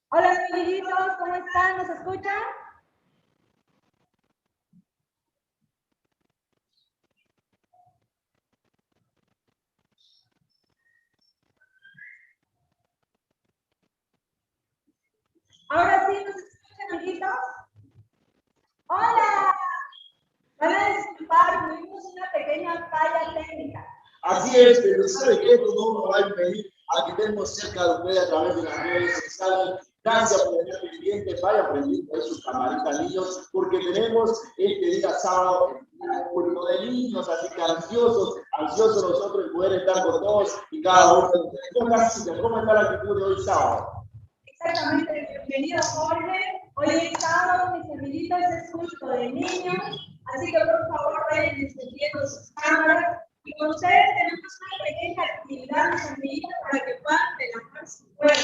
Hola, amiguitos, ¿cómo están? ¿Nos escuchan? Ahora sí, ¿nos escuchan, amiguitos? ¡Hola! Van a disculpar, tuvimos una pequeña falla técnica. Así es, pero ¿sabe qué? Esto no nos va a impedir a que estemos cerca de ustedes a través de las redes sociales. Gracias por estar pendientes, vaya aprendiendo ahí sus camaritas, niños, porque tenemos este día sábado un culto de niños, así que ansiosos nosotros de poder estar con todos y cada uno de ustedes. ¿Cómo está la actitud de hoy sábado? Exactamente, bienvenido Jorge. Hoy es sábado, mis amiguitos, es culto de niños, así que por favor vayan encendiendo sus cámaras. Y con ustedes tenemos una pequeña actividad, mis amiguitos, para que puedan relajar su cuerpo.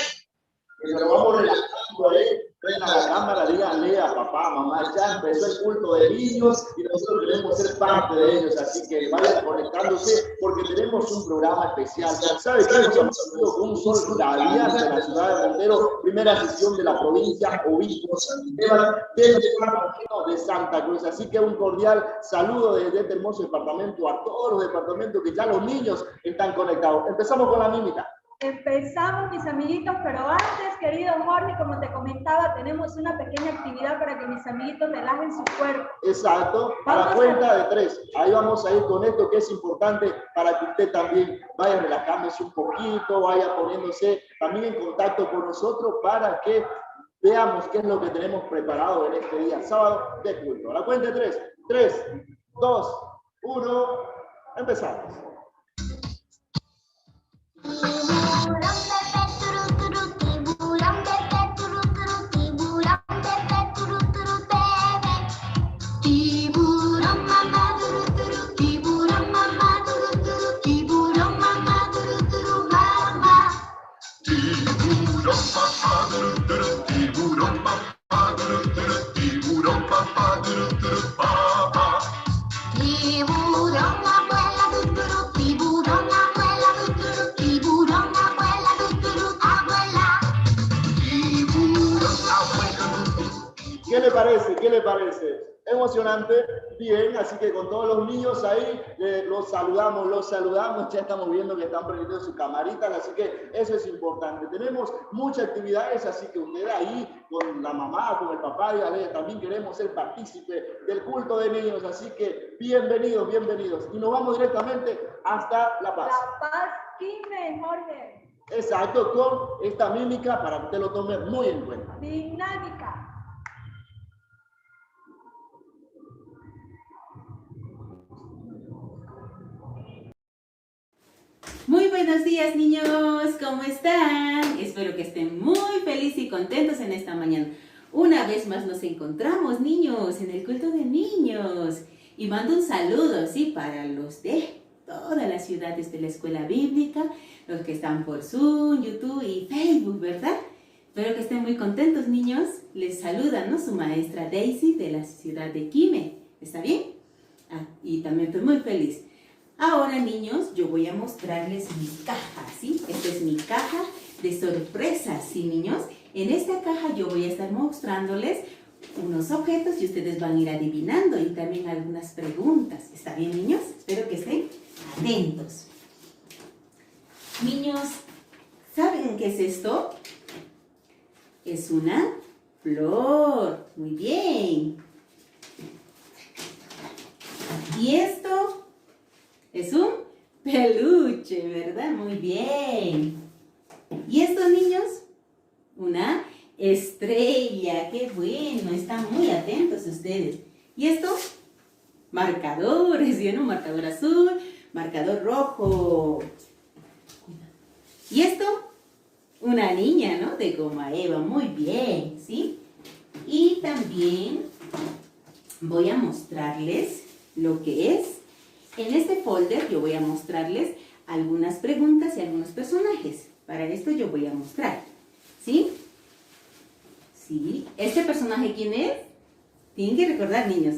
Pero vamos relajando, ven a la cámara, díganle a papá, mamá, ya empezó el culto de niños y nosotros queremos ser parte de ellos, así que vayan conectándose porque tenemos un programa especial. ¿Sabe qué? Nos hemos salido con un sol radiante de la ciudad de Montero, primera sesión de la provincia Obispo San Esteban del departamento de Santa Cruz. Así que un cordial saludo desde este hermoso departamento a todos los departamentos que ya los niños están conectados. Empezamos con la mímica. Empezamos, mis amiguitos, pero antes, querido Jorge, como te comentaba, tenemos una pequeña actividad para que mis amiguitos relajen su cuerpo. Exacto, a la cuenta de 3. Ahí vamos a ir con esto que es importante para que usted también vaya relajándose un poquito, vaya poniéndose también en contacto con nosotros para que veamos qué es lo que tenemos preparado en este día sábado de culto. A la cuenta de 3. 3, 2, 1, empezamos. ¿Qué le parece? ¿Qué le parece? Emocionante, bien, así que con todos los niños ahí los saludamos, ya estamos viendo que están prendiendo su camarita, así que eso es importante. Tenemos muchas actividades, así que usted ahí con la mamá, con el papá, dígale, también queremos ser partícipe del culto de niños, así que bienvenidos, bienvenidos. Y nos vamos directamente hasta La Paz. La Paz, Quime, Jorge. Exacto, con esta mímica para que usted lo tome muy en cuenta. Dinámica. Muy buenos días, niños, ¿cómo están? Espero que estén muy felices y contentos en esta mañana. Una vez más nos encontramos, niños, en el culto de niños. Y mando un saludo, sí, para los de todas las ciudades de la escuela bíblica, los que están por Zoom, YouTube y Facebook, ¿verdad? Espero que estén muy contentos, niños. Les saluda, ¿no?, su maestra Daisy de la ciudad de Quime. ¿Está bien? Y también estoy muy feliz. Ahora, niños, yo voy a mostrarles mi caja, ¿sí? Esta es mi caja de sorpresas, ¿sí, niños? En esta caja yo voy a estar mostrándoles unos objetos y ustedes van a ir adivinando y también algunas preguntas. ¿Está bien, niños? Espero que estén atentos. Niños, ¿saben qué es esto? Es una flor. Muy bien. Y esto es un peluche, ¿verdad? Muy bien. ¿Y estos niños? Una estrella. ¡Qué bueno! Están muy atentos ustedes. ¿Y esto? Marcadores, ¿sí? ¿No? Marcador azul, marcador rojo. ¿Y esto? Una niña, ¿no? De goma eva. Muy bien, ¿sí? Y también voy a mostrarles lo que es. En este folder yo voy a mostrarles algunas preguntas y algunos personajes. Para esto yo voy a mostrar, ¿sí? ¿Sí? ¿Este personaje quién es? Tienen que recordar, niños.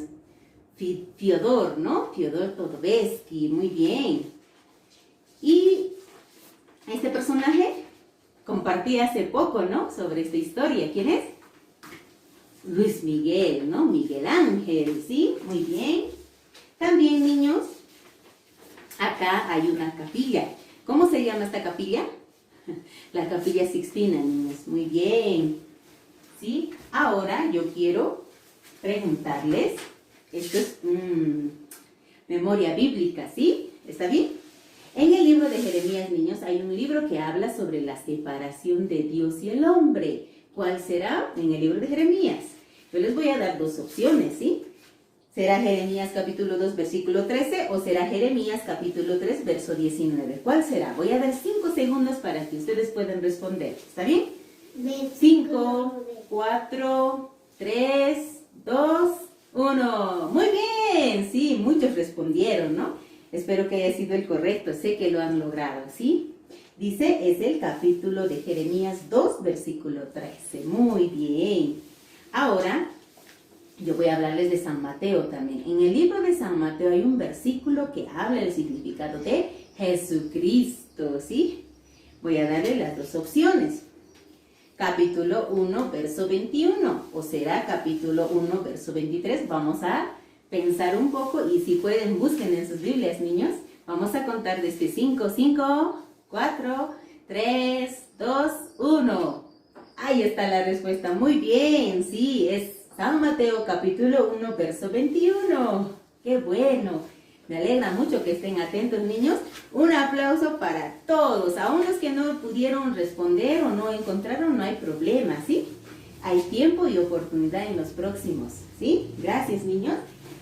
Fiodor, ¿no? Fiodor Todovsky, muy bien. Y este personaje compartí hace poco, ¿no? Sobre esta historia. ¿Quién es? Luis Miguel, ¿no? Miguel Ángel, ¿sí? Muy bien. También, niños, acá hay una capilla. ¿Cómo se llama esta capilla? La Capilla Sixtina, niños. Muy bien. ¿Sí? Ahora yo quiero preguntarles, esto es memoria bíblica, ¿sí? ¿Está bien? En el libro de Jeremías, niños, hay un libro que habla sobre la separación de Dios y el hombre. ¿Cuál será? En el libro de Jeremías. Yo les voy a dar dos opciones, ¿sí? ¿Será Jeremías capítulo 2, versículo 13 o será Jeremías capítulo 3, verso 19? ¿Cuál será? Voy a dar 5 segundos para que ustedes puedan responder. ¿Está bien? 5, 4, 3, 2, 1. Muy bien, sí, muchos respondieron, ¿no? Espero que haya sido el correcto, sé que lo han logrado, ¿sí? Dice, es el capítulo de Jeremías 2, versículo 13. Muy bien. Ahora, yo voy a hablarles de San Mateo también. En el libro de San Mateo hay un versículo que habla del significado de Jesucristo, ¿sí? Voy a darle las dos opciones. Capítulo 1, verso 21, o será capítulo 1, verso 23. Vamos a pensar un poco y si pueden busquen en sus Biblias, niños. Vamos a contar desde 5, 4, 3, 2, 1. Ahí está la respuesta. Muy bien, sí, es San Mateo capítulo 1, verso 21. ¡Qué bueno! Me alegra mucho que estén atentos, niños. Un aplauso para todos. Aún los que no pudieron responder o no encontraron, no hay problema, ¿sí? Hay tiempo y oportunidad en los próximos, ¿sí? Gracias, niños.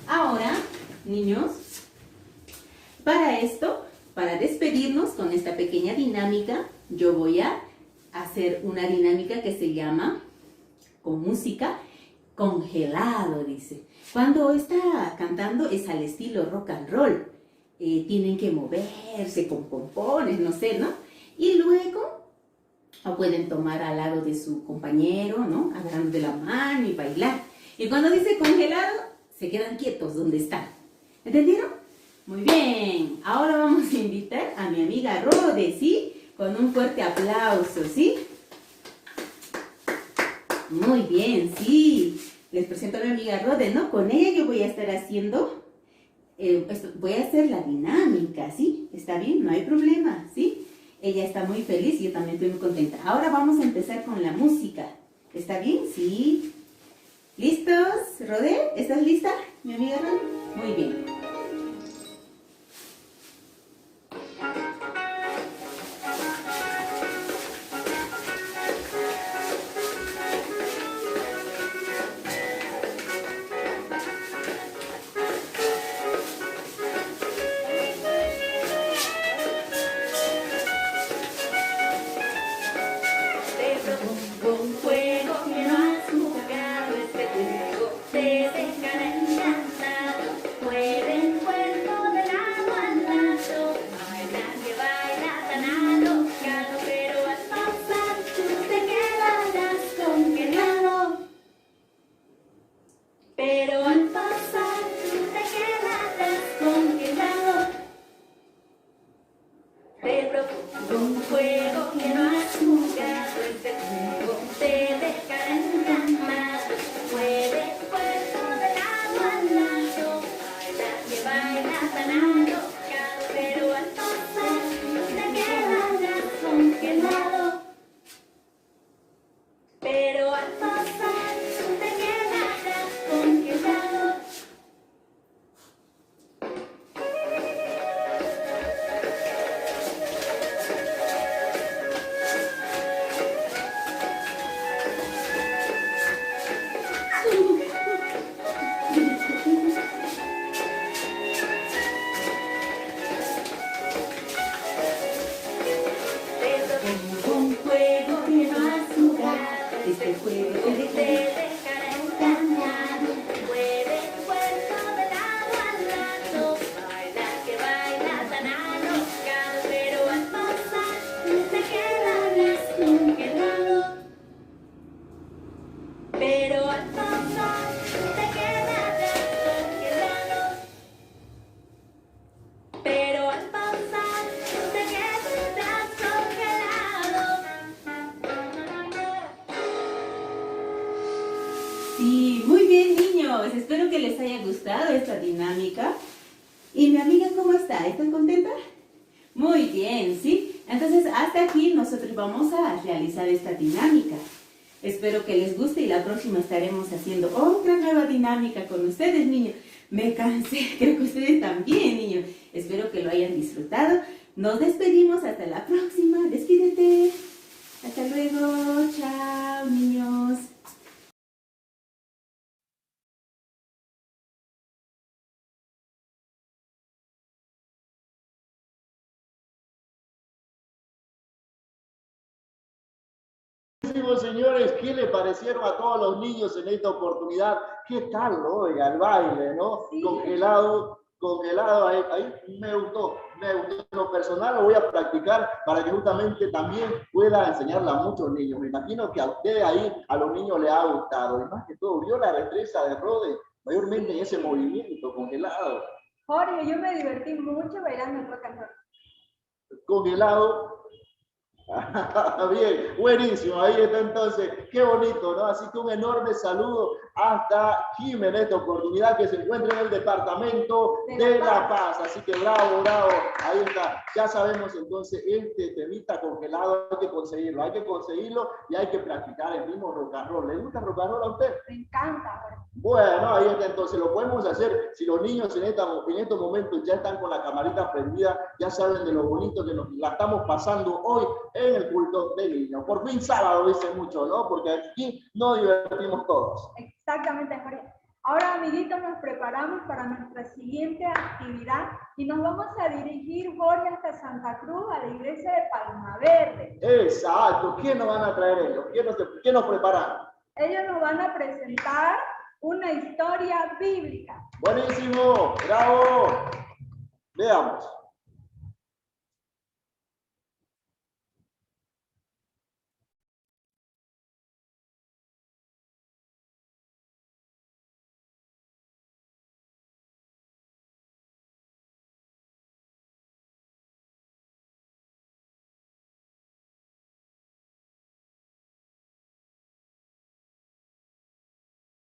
Ahora, niños, para esto, para despedirnos con esta pequeña dinámica, yo voy a hacer una dinámica que se llama, con música, congelado, dice. Cuando está cantando es al estilo rock and roll. Tienen que moverse con pompones, no sé, ¿no? Y luego o pueden tomar al lado de su compañero, ¿no? Agarrando de la mano y bailar. Y cuando dice congelado, se quedan quietos donde están. ¿Entendieron? Muy bien. Ahora vamos a invitar a mi amiga Rode, ¿sí? Con un fuerte aplauso, ¿sí? Muy bien, sí. Les presento a mi amiga Rode, ¿no? Con ella yo voy a estar haciendo, voy a hacer la dinámica, ¿sí? ¿Está bien? No hay problema, ¿sí? Ella está muy feliz y yo también estoy muy contenta. Ahora vamos a empezar con la música. ¿Está bien? Sí. ¿Listos? Rode, ¿estás lista, mi amiga Rode? Muy bien. Con fuego que no has jugado, este juego te dejará encantado. esta dinámica. ¿Y mi amiga cómo está? ¿Está contenta? Muy bien, ¿sí? Entonces, hasta aquí nosotros vamos a realizar esta dinámica. Espero que les guste y la próxima estaremos haciendo otra nueva dinámica con ustedes, niños. Me cansé, creo que ustedes también, niños. Espero que lo hayan disfrutado. Nos despedimos hasta la próxima. Despídete. Hasta luego. Chao, niños. Señores, ¿qué le parecieron a todos los niños en esta oportunidad? ¿Qué tal, no? Oiga, el baile, ¿no? Sí. Congelado, ahí me gustó. En lo personal lo voy a practicar para que justamente también pueda enseñarle a muchos niños. Me imagino que a ustedes ahí, a los niños les ha gustado. Y más que todo, vio la destreza de Rode, mayormente en ese movimiento congelado. Jorge, yo me divertí mucho bailando el rock and roll. Congelado. Bien, buenísimo, ahí está entonces, qué bonito, ¿no? Así que un enorme saludo hasta Jim en esta oportunidad que se encuentra en el departamento de La Paz, así que bravo, ahí está, ya sabemos entonces este temita congelado hay que conseguirlo y hay que practicar el mismo rock and roll. ¿Le gusta rock and roll a usted? Me encanta, Jorge. Bueno, ahí está, entonces lo podemos hacer si los niños en estos momentos ya están con la camarita prendida, ya saben de lo bonito que nos la estamos pasando hoy en el culto de niños. Por fin sábado, dicen mucho, ¿no? Porque aquí nos divertimos todos. Exactamente, Jorge. Ahora, amiguitos, nos preparamos para nuestra siguiente actividad y nos vamos a dirigir, Jorge, hasta Santa Cruz, a la iglesia de Palma Verde. Exacto. ¿Quién nos van a traer ellos? ¿Quién nos preparan? Ellos nos van a presentar una historia bíblica. Buenísimo, bravo. Veamos.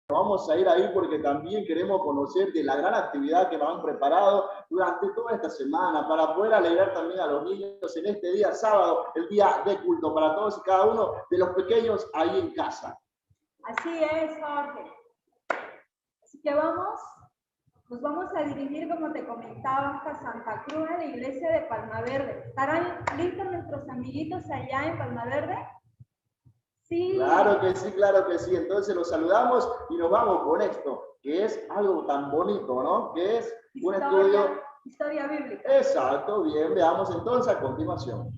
Vamos a ir ahí porque también queremos conocer de la gran actividad que nos han preparado durante toda esta semana para poder alegrar también a los niños en este día sábado, el día de culto para todos y cada uno de los pequeños ahí en casa. Así es, Jorge. Así que nos vamos a dirigir, como te comentaba, hasta Santa Cruz, a la iglesia de Palma Verde. ¿Estarán listos nuestros amiguitos allá en Palma Verde? Sí. Claro que sí. Entonces los saludamos y nos vamos con esto, que es algo tan bonito, ¿no? Que es un estudio. Historia bíblica. Exacto, bien, veamos entonces a continuación.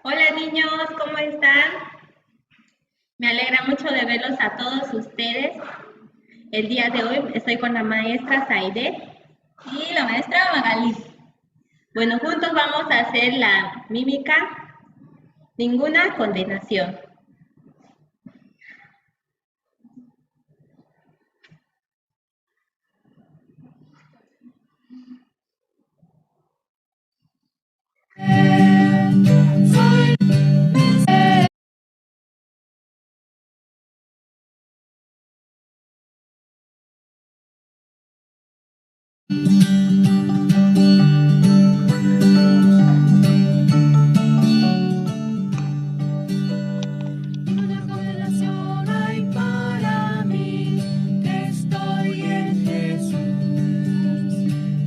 Hola niños, ¿cómo están? Me alegra mucho de verlos a todos ustedes. El día de hoy estoy con la maestra Zaide y la maestra Magalí. Bueno, juntos vamos a hacer la mímica ninguna condenación. Ninguna condenación hay para mí, que estoy en Jesús.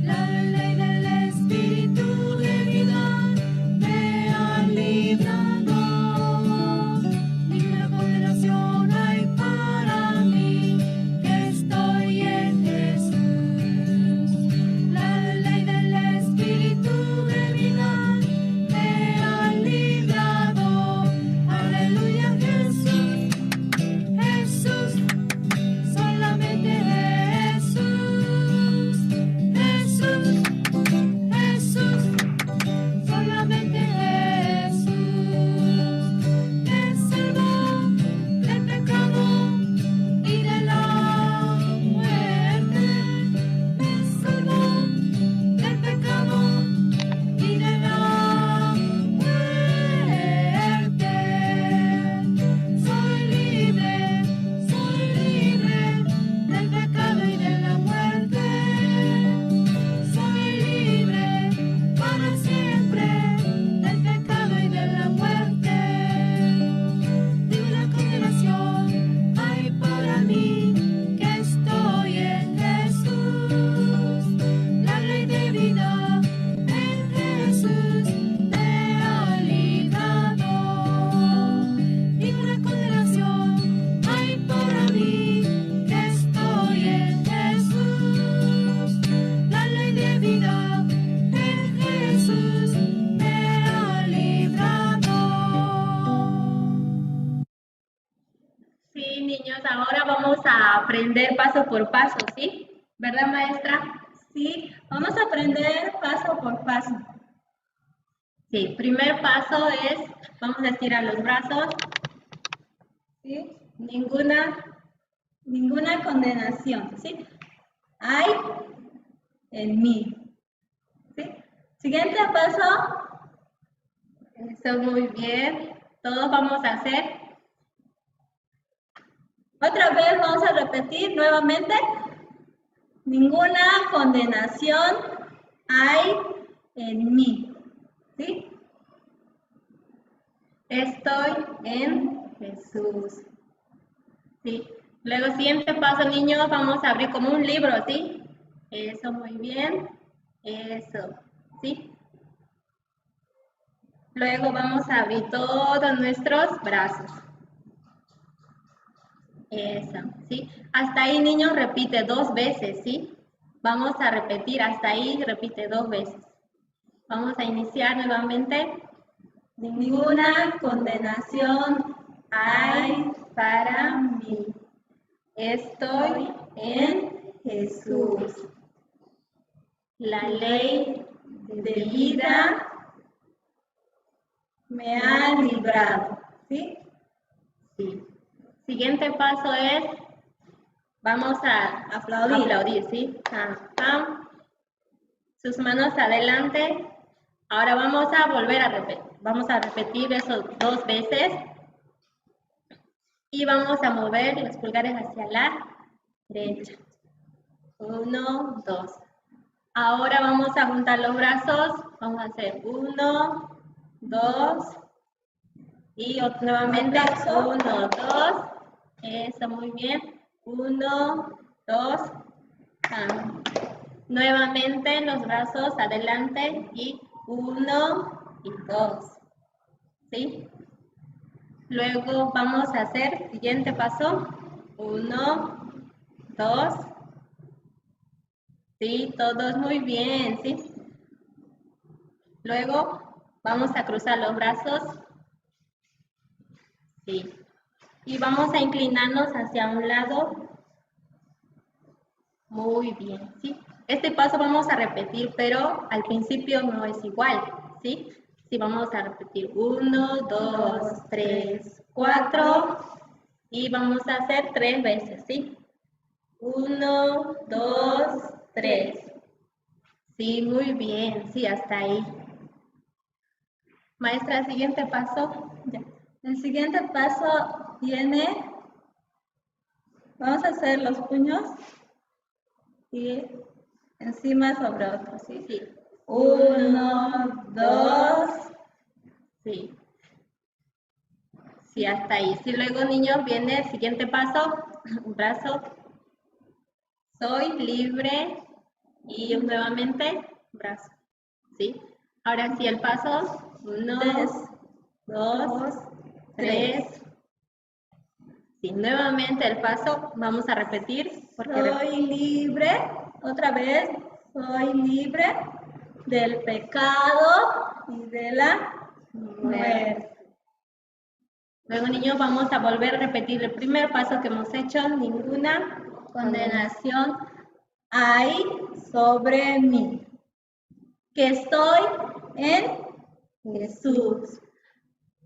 La ley del Espíritu de vida me ha librado. Ninguna condenación hay para mí, que estoy en Jesús. La ley del Espíritu de vida me ha librado. Aleluya, Jesús, Jesús, solamente Jesús, Jesús, Jesús, solamente Jesús. Me salvó del pecado y de la muerte. Me salvó del pecado y de la muerte. Soy libre del pecado y de la muerte. Soy libre para siempre del pecado y de la muerte. Ninguna condenación hay para mí, que estoy en Jesús. La ley de vida en Jesús me ha librado. Ninguna condenación hay para mí, que estoy en Jesús. La ley de vida en Jesús me ha librado. Sí, niños, ahora vamos a aprender paso por paso, ¿sí? ¿Verdad, maestra? Sí, vamos a aprender paso por paso. Sí, primer paso es, vamos a estirar los brazos. ¿Sí? Ninguna condenación, ¿sí? Hay en mí. ¿Sí? Siguiente paso. Eso, muy bien. Todos vamos a hacer. Otra vez vamos a repetir nuevamente. Ninguna condenación hay en mí. ¿Sí? Estoy en Jesús. ¿Sí? Luego, siguiente paso, niños, vamos a abrir como un libro, ¿sí? Eso, muy bien. Eso, ¿sí? Luego vamos a abrir todos nuestros brazos. Eso, ¿sí? Hasta ahí, niños, repite 2 veces, ¿sí? Vamos a repetir, hasta ahí repite 2 veces. Vamos a iniciar nuevamente. Ninguna condenación hay para mí. Estoy en Jesús. La ley de vida me ha librado. ¿Sí? Sí. Siguiente paso es, vamos a aplaudir, ¿sí? Pam, pam. Sus manos adelante. Ahora vamos a volver a repetir. Vamos a repetir eso 2 veces. Y vamos a mover los pulgares hacia la derecha. 1, 2. Ahora vamos a juntar los brazos. Vamos a hacer 1, 2. Y nuevamente 1, 2. Eso, muy bien. 1, 2. Nuevamente los brazos adelante y 1 y 2. ¿Sí? Luego vamos a hacer siguiente paso. 1, 2. Sí, todos muy bien, ¿sí? Luego vamos a cruzar los brazos. Sí. Y vamos a inclinarnos hacia un lado. Muy bien, ¿sí? Este paso vamos a repetir, pero al principio no es igual, ¿sí? Sí, vamos a repetir 1, 2, 3, 4 y vamos a hacer 3 veces, ¿sí? 1, 2, 3. Sí, muy bien, sí, hasta ahí. Maestra, el siguiente paso. Ya. El siguiente paso viene, vamos a hacer los puños y encima sobre otro, ¿sí? Sí. 1, 2, sí. Sí, hasta ahí. Sí, luego, niños, viene el siguiente paso, un brazo. Soy libre y nuevamente brazo, ¿sí? Ahora sí, el paso, 1, 2, 3. Sí, nuevamente el paso, vamos a repetir. Soy libre, otra vez, soy libre del pecado y de la muerte. Luego, niños, vamos a volver a repetir el primer paso que hemos hecho. Ninguna condenación hay sobre mí. Que estoy en Jesús.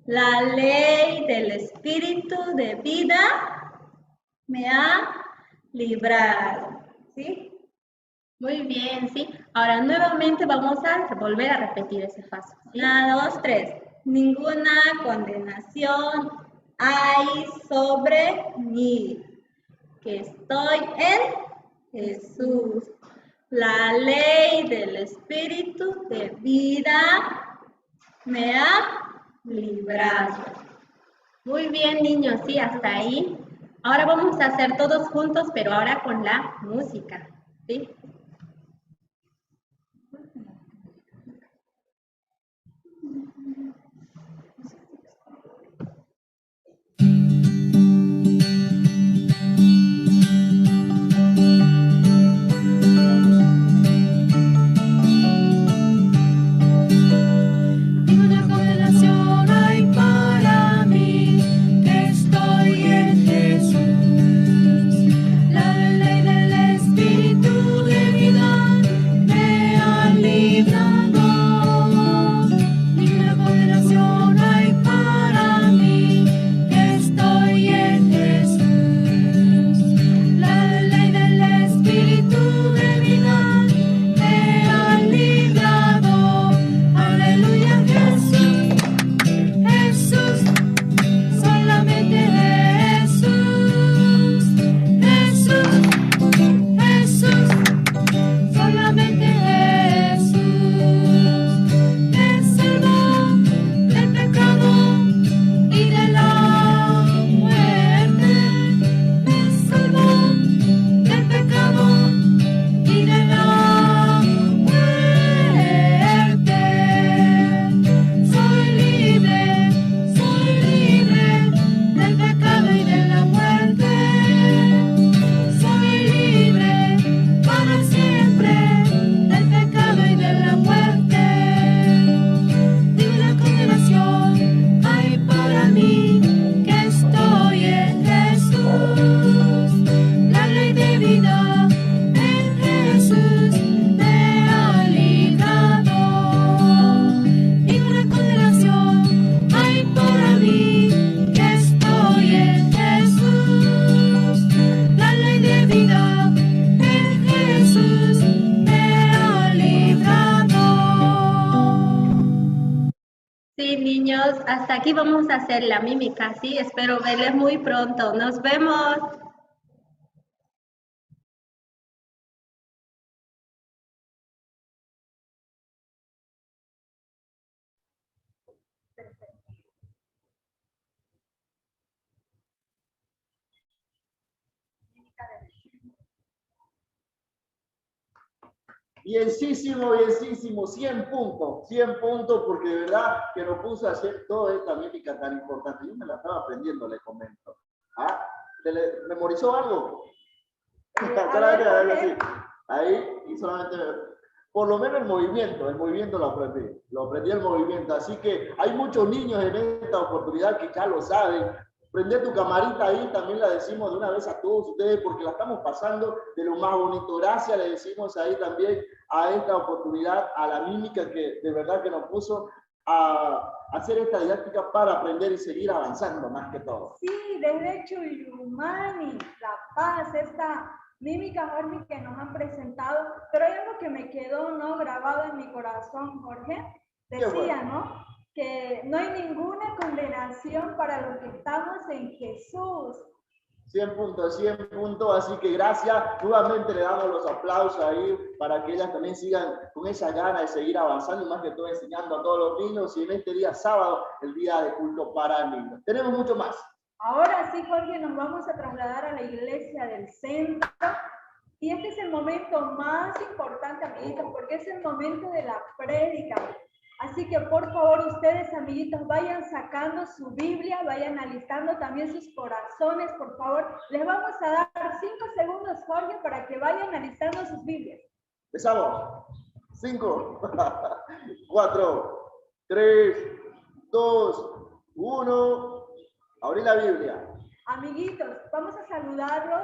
La ley del Espíritu de vida me ha librado. ¿Sí? Muy bien, ¿sí? Ahora nuevamente vamos a volver a repetir ese paso. ¿Sí? 1, 2, 3. Ninguna condenación hay sobre mí. Que estoy en Jesús. La ley del Espíritu de vida me ha librado. Muy bien, niños, sí, hasta ahí. Ahora vamos a hacer todos juntos, pero ahora con la música, ¿sí? Ninguna condenación hay para mí, que estoy en Jesús. La ley del Espíritu de vida me ha librado. Ninguna condenación hay para mí, que estoy en Jesús. La ley del Espíritu de vida me ha librado. Aleluya, Jesús, Jesús, solamente Jesús, Jesús, Jesús, solamente Jesús. Me salvó del pecado y de la muerte. Me salvó del pecado y de la muerte. Soy libre del pecado y de la muerte. Soy libre para siempre del pecado y de la muerte. Ninguna condenación hay para mí, que estoy en Jesús. La ley de vida en Jesús me ha librado. Ninguna condenación hay para mí, que estoy en Jesús. La ley de vida en Jesús me ha librado. Sí, niños, hasta aquí vamos a hacer la mímica, ¿sí? Espero verles muy pronto. Nos vemos. Bienísimo, bienísimo, 100 puntos, porque de verdad que nos puso a hacer toda esta mímica tan importante. Yo me la estaba aprendiendo, le comento. ¿Ah? ¿Memorizó algo? Solamente así. Ahí, y solamente Por lo menos el movimiento lo aprendí el movimiento. Así que hay muchos niños en esta oportunidad que ya lo saben. Prende tu camarita ahí, también la decimos de una vez a todos ustedes porque la estamos pasando de lo más bonito. Gracias, le decimos ahí también a esta oportunidad, a la mímica que de verdad que nos puso a hacer esta didáctica para aprender y seguir avanzando más que todo. Sí, Derecho y Humani, La Paz, esta mímica, Jorge, que nos han presentado, pero hay algo que me quedó, ¿no?, grabado en mi corazón, Jorge. Decía, ¿no?, que no hay ninguna condenación para los que estamos en Jesús. 100 puntos, así que gracias. Nuevamente le damos los aplausos ahí para que ellas también sigan con esa gana de seguir avanzando y más que todo enseñando a todos los niños. Y en este día sábado, el día de culto para niños. Tenemos mucho más. Ahora sí, Jorge, nos vamos a trasladar a la iglesia del centro. Y este es el momento más importante, amiguitos, porque es el momento de la prédica. Así que por favor ustedes, amiguitos, vayan sacando su Biblia, vayan alistando también sus corazones, por favor. Les vamos a dar 5 segundos, Jorge, para que vayan alistando sus Biblias. Empezamos. 5, 4, 3, 2, 1. Abrí la Biblia. Amiguitos, vamos a saludarlos.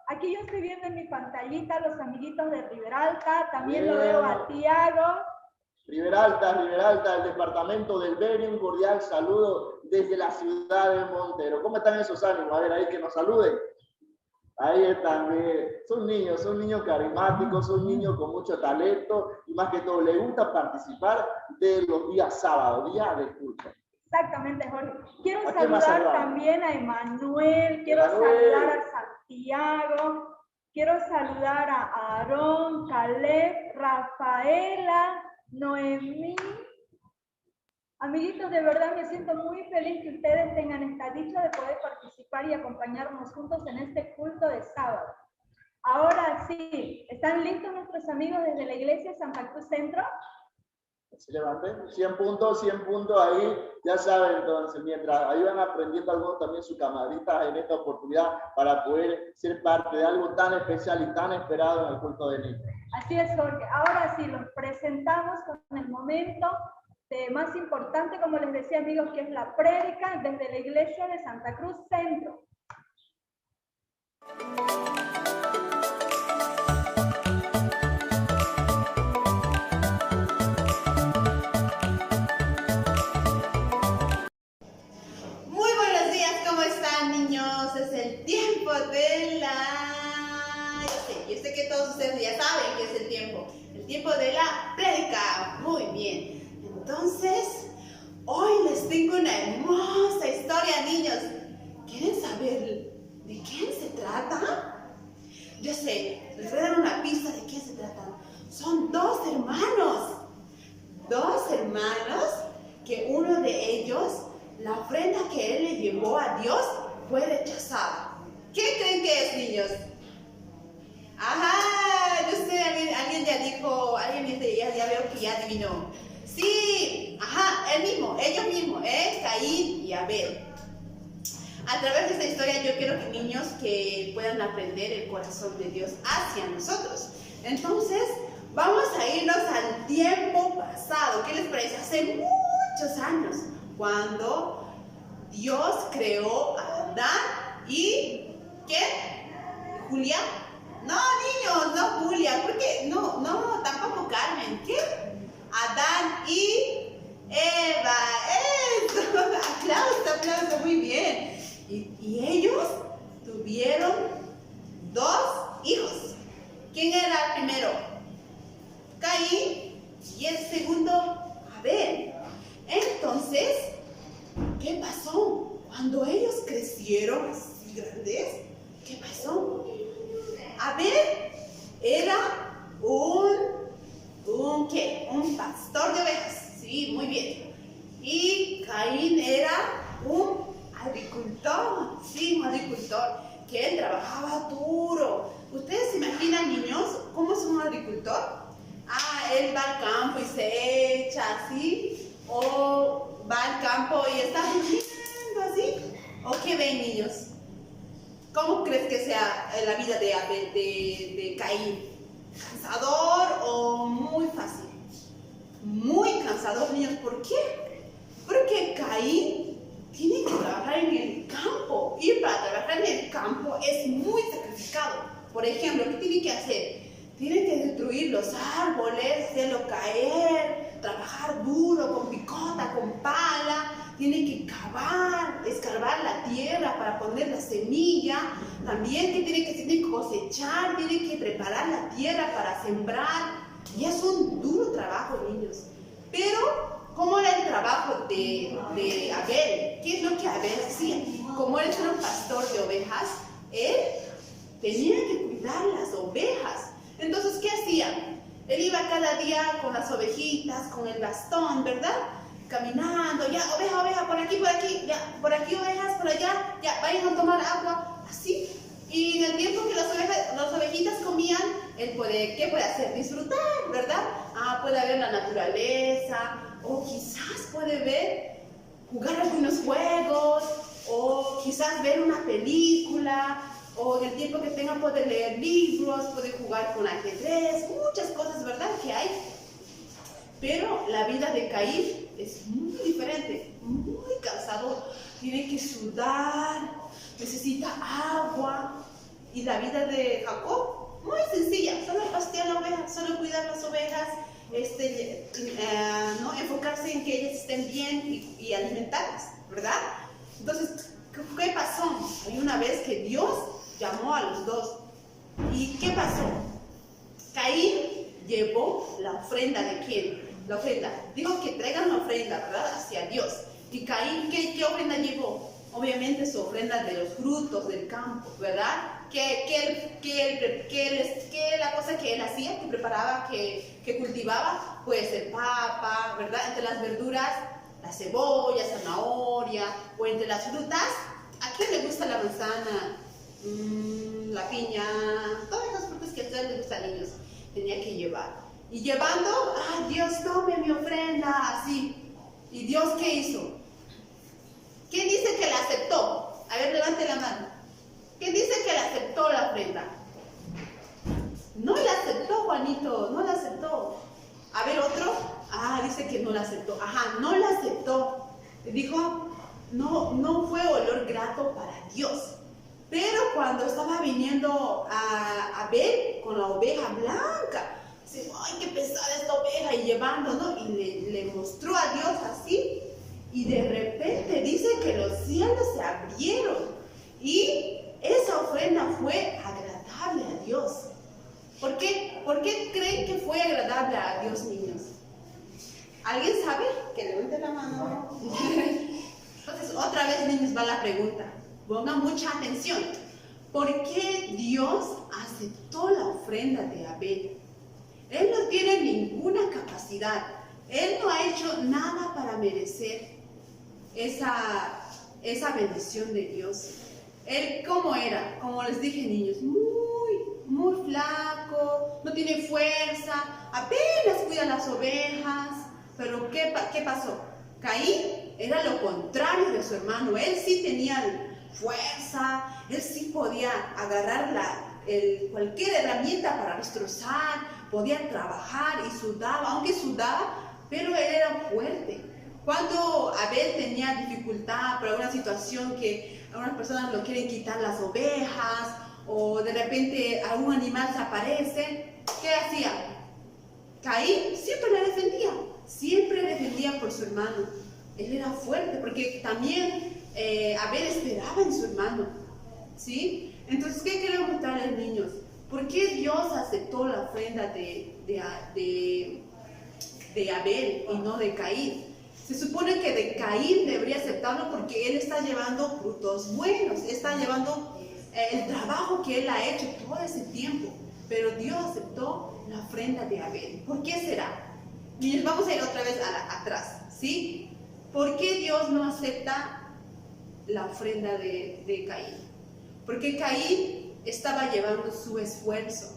Aquí yo estoy viendo en mi pantallita los amiguitos de Riberalta, también lo veo a Tiago. Riberalta, el departamento del Beni, un cordial saludo desde la ciudad de Montero. ¿Cómo están esos ánimos? A ver, ahí que nos saluden. Ahí están, son niños carismáticos, son niños con mucho talento y más que todo les gusta participar de los días sábados, días de culto. Exactamente, Jorge. Quiero saludar también a Emanuel, quiero saludar a Santiago, quiero saludar a Aarón, Caleb, Rafaela, Noemí. Amiguitos, de verdad me siento muy feliz que ustedes tengan esta dicha de poder participar y acompañarnos juntos en este culto de sábado. Ahora sí, ¿están listos nuestros amigos desde la iglesia Santa Cruz Centro? Se levanten, 100 puntos ahí, ya saben, entonces, mientras ahí van aprendiendo algunos también su camarita en esta oportunidad para poder ser parte de algo tan especial y tan esperado en el culto de niños. Así es, Jorge. Ahora sí, los presentamos con el momento más importante, como les decía, amigos, que es la prédica desde la iglesia de Santa Cruz Centro. Muy buenos días, ¿cómo están, niños? Es el tiempo de la... Yo sé que todos ustedes ya saben que es el tiempo de la prédica. Muy bien. Entonces, hoy les tengo una hermosa historia, niños. ¿Quieren saber de quién se trata? Yo sé, les voy a dar una pista de quién se trata. Son dos hermanos que uno de ellos, la ofrenda que él le llevó a Dios fue rechazada. ¿Qué creen que es, niños? Ajá, yo sé, alguien ya dijo, ya veo que ya adivinó. Sí, ajá, ellos mismos, Caín y Abel. A través de esta historia yo quiero que niños que puedan aprender el corazón de Dios hacia nosotros. Entonces, vamos a irnos al tiempo pasado. ¿Qué les parece? Hace muchos años, cuando Dios creó a Adán y ¿qué? ¿Julia? No, niños, no Julia, porque no, tampoco Carmen. ¿Qué? Adán y Eva. ¡Eso! Aplauso, muy bien. Y ellos tuvieron 2 hijos. ¿Quién era el primero? Caín y el segundo Abel. Entonces, ¿qué pasó? Cuando ellos crecieron así grandes, ¿qué pasó? Abel era ¿qué? Un pastor de ovejas. Sí, muy bien. Y Caín era un agricultor. Sí, un agricultor que él trabajaba duro. ¿Ustedes se imaginan, niños, cómo es un agricultor? Él va al campo y se echa así. O va al campo y está viviendo así. ¿O qué ven, niños? ¿Cómo crees que sea la vida de Caín? ¿Cansador o muy fácil? Muy cansador, niños. ¿Por qué? Porque Caín tiene que trabajar en el campo. Y para trabajar en el campo es muy sacrificado. Por ejemplo, ¿qué tiene que hacer? Tiene que destruir los árboles, hacerlo caer, trabajar duro, con picota, con pala. Tiene que cavar, escarbar la tierra para poner la semilla. También tiene que cosechar, tiene que preparar la tierra para sembrar. Y es un duro trabajo, niños. Pero, ¿cómo era el trabajo de Abel? ¿Qué es lo que Abel hacía? Como él era un pastor de ovejas, él tenía que cuidar las ovejas. Entonces, ¿qué hacía? Él iba cada día con las ovejitas, con el bastón, ¿verdad? Caminando, ya, oveja, por aquí, ya, por aquí ovejas, por allá, ya, vayan a tomar agua, así. Y en el tiempo que las ovejitas comían, él ¿qué puede hacer? Disfrutar, ¿verdad? Puede ver la naturaleza, o quizás puede jugar algunos juegos, o quizás ver una película, o en el tiempo que tenga puede leer libros, puede jugar con ajedrez, muchas cosas, ¿verdad? Que hay. Pero la vida de Caín es muy diferente, muy cansador. Tiene que sudar, necesita agua. Y la vida de Jacob, muy sencilla, solo pastear la oveja, solo cuidar las ovejas, ¿no? Enfocarse en que ellas estén bien y alimentarlas, ¿verdad? Entonces, ¿qué pasó? Hay una vez que Dios llamó a los dos. ¿Y qué pasó? Caín llevó la ofrenda de quién? La ofrenda. Dijo que traigan la ofrenda, ¿verdad? Hacia Dios. ¿Y Caín qué ofrenda llevó? Obviamente su ofrenda de los frutos del campo, ¿verdad? La cosa que él hacía, que preparaba, que cultivaba, puede ser papa, ¿verdad? Entre las verduras, la cebolla, zanahoria, o entre las frutas, ¿a quién le gusta la manzana? La piña, todas las frutas que a ustedes les gustan, niños, tenía que llevar. Y llevando, Dios, tome mi ofrenda, así. ¿Y Dios qué hizo? ¿Quién dice que la aceptó? A ver, levante la mano. ¿Quién dice que la aceptó la ofrenda? No la aceptó, Juanito, no la aceptó. A ver, otro. Dice que no la aceptó. No la aceptó. Dijo, no fue olor grato para Dios. Pero cuando estaba viniendo a Abel con la oveja blanca, dice, ¡ay, qué pesada esta oveja! Y llevando, ¿no? Y le mostró a Dios así. Y de repente dice que los cielos se abrieron. Y esa ofrenda fue agradable a Dios. ¿Por qué? ¿Por qué creen que fue agradable a Dios, niños? ¿Alguien sabe? Que levante la mano. Entonces, otra vez, niños, va la pregunta. Pongan mucha atención. ¿Por qué Dios aceptó la ofrenda de Abel? Él no tiene ninguna capacidad. Él no ha hecho nada para merecer esa bendición de Dios. Él, ¿cómo era? Como les dije, niños, muy flaco, no tiene fuerza, apenas cuida las ovejas. Pero ¿qué pasó? Caín era lo contrario de su hermano. Él sí tenía fuerza, él sí podía agarrar cualquier herramienta para destrozar, podía trabajar y sudaba, aunque sudaba, pero él era fuerte. Cuando Abel tenía dificultad por alguna situación que algunas personas lo quieren quitar las ovejas, o de repente algún animal se aparece, ¿qué hacía? Caín siempre le defendía por su hermano. Él era fuerte porque también Abel esperaba en su hermano, ¿sí? Entonces, ¿qué queremos contarles, niños? ¿Por qué Dios aceptó la ofrenda de Abel y no de Caín? Se supone que de Caín debería aceptarlo porque él está llevando frutos buenos, está llevando el trabajo que él ha hecho todo ese tiempo. Pero Dios aceptó la ofrenda de Abel. ¿Por qué será? Niños, vamos a ir otra vez atrás, ¿sí? ¿Por qué Dios no acepta la ofrenda de Caín? Porque Caín estaba llevando su esfuerzo.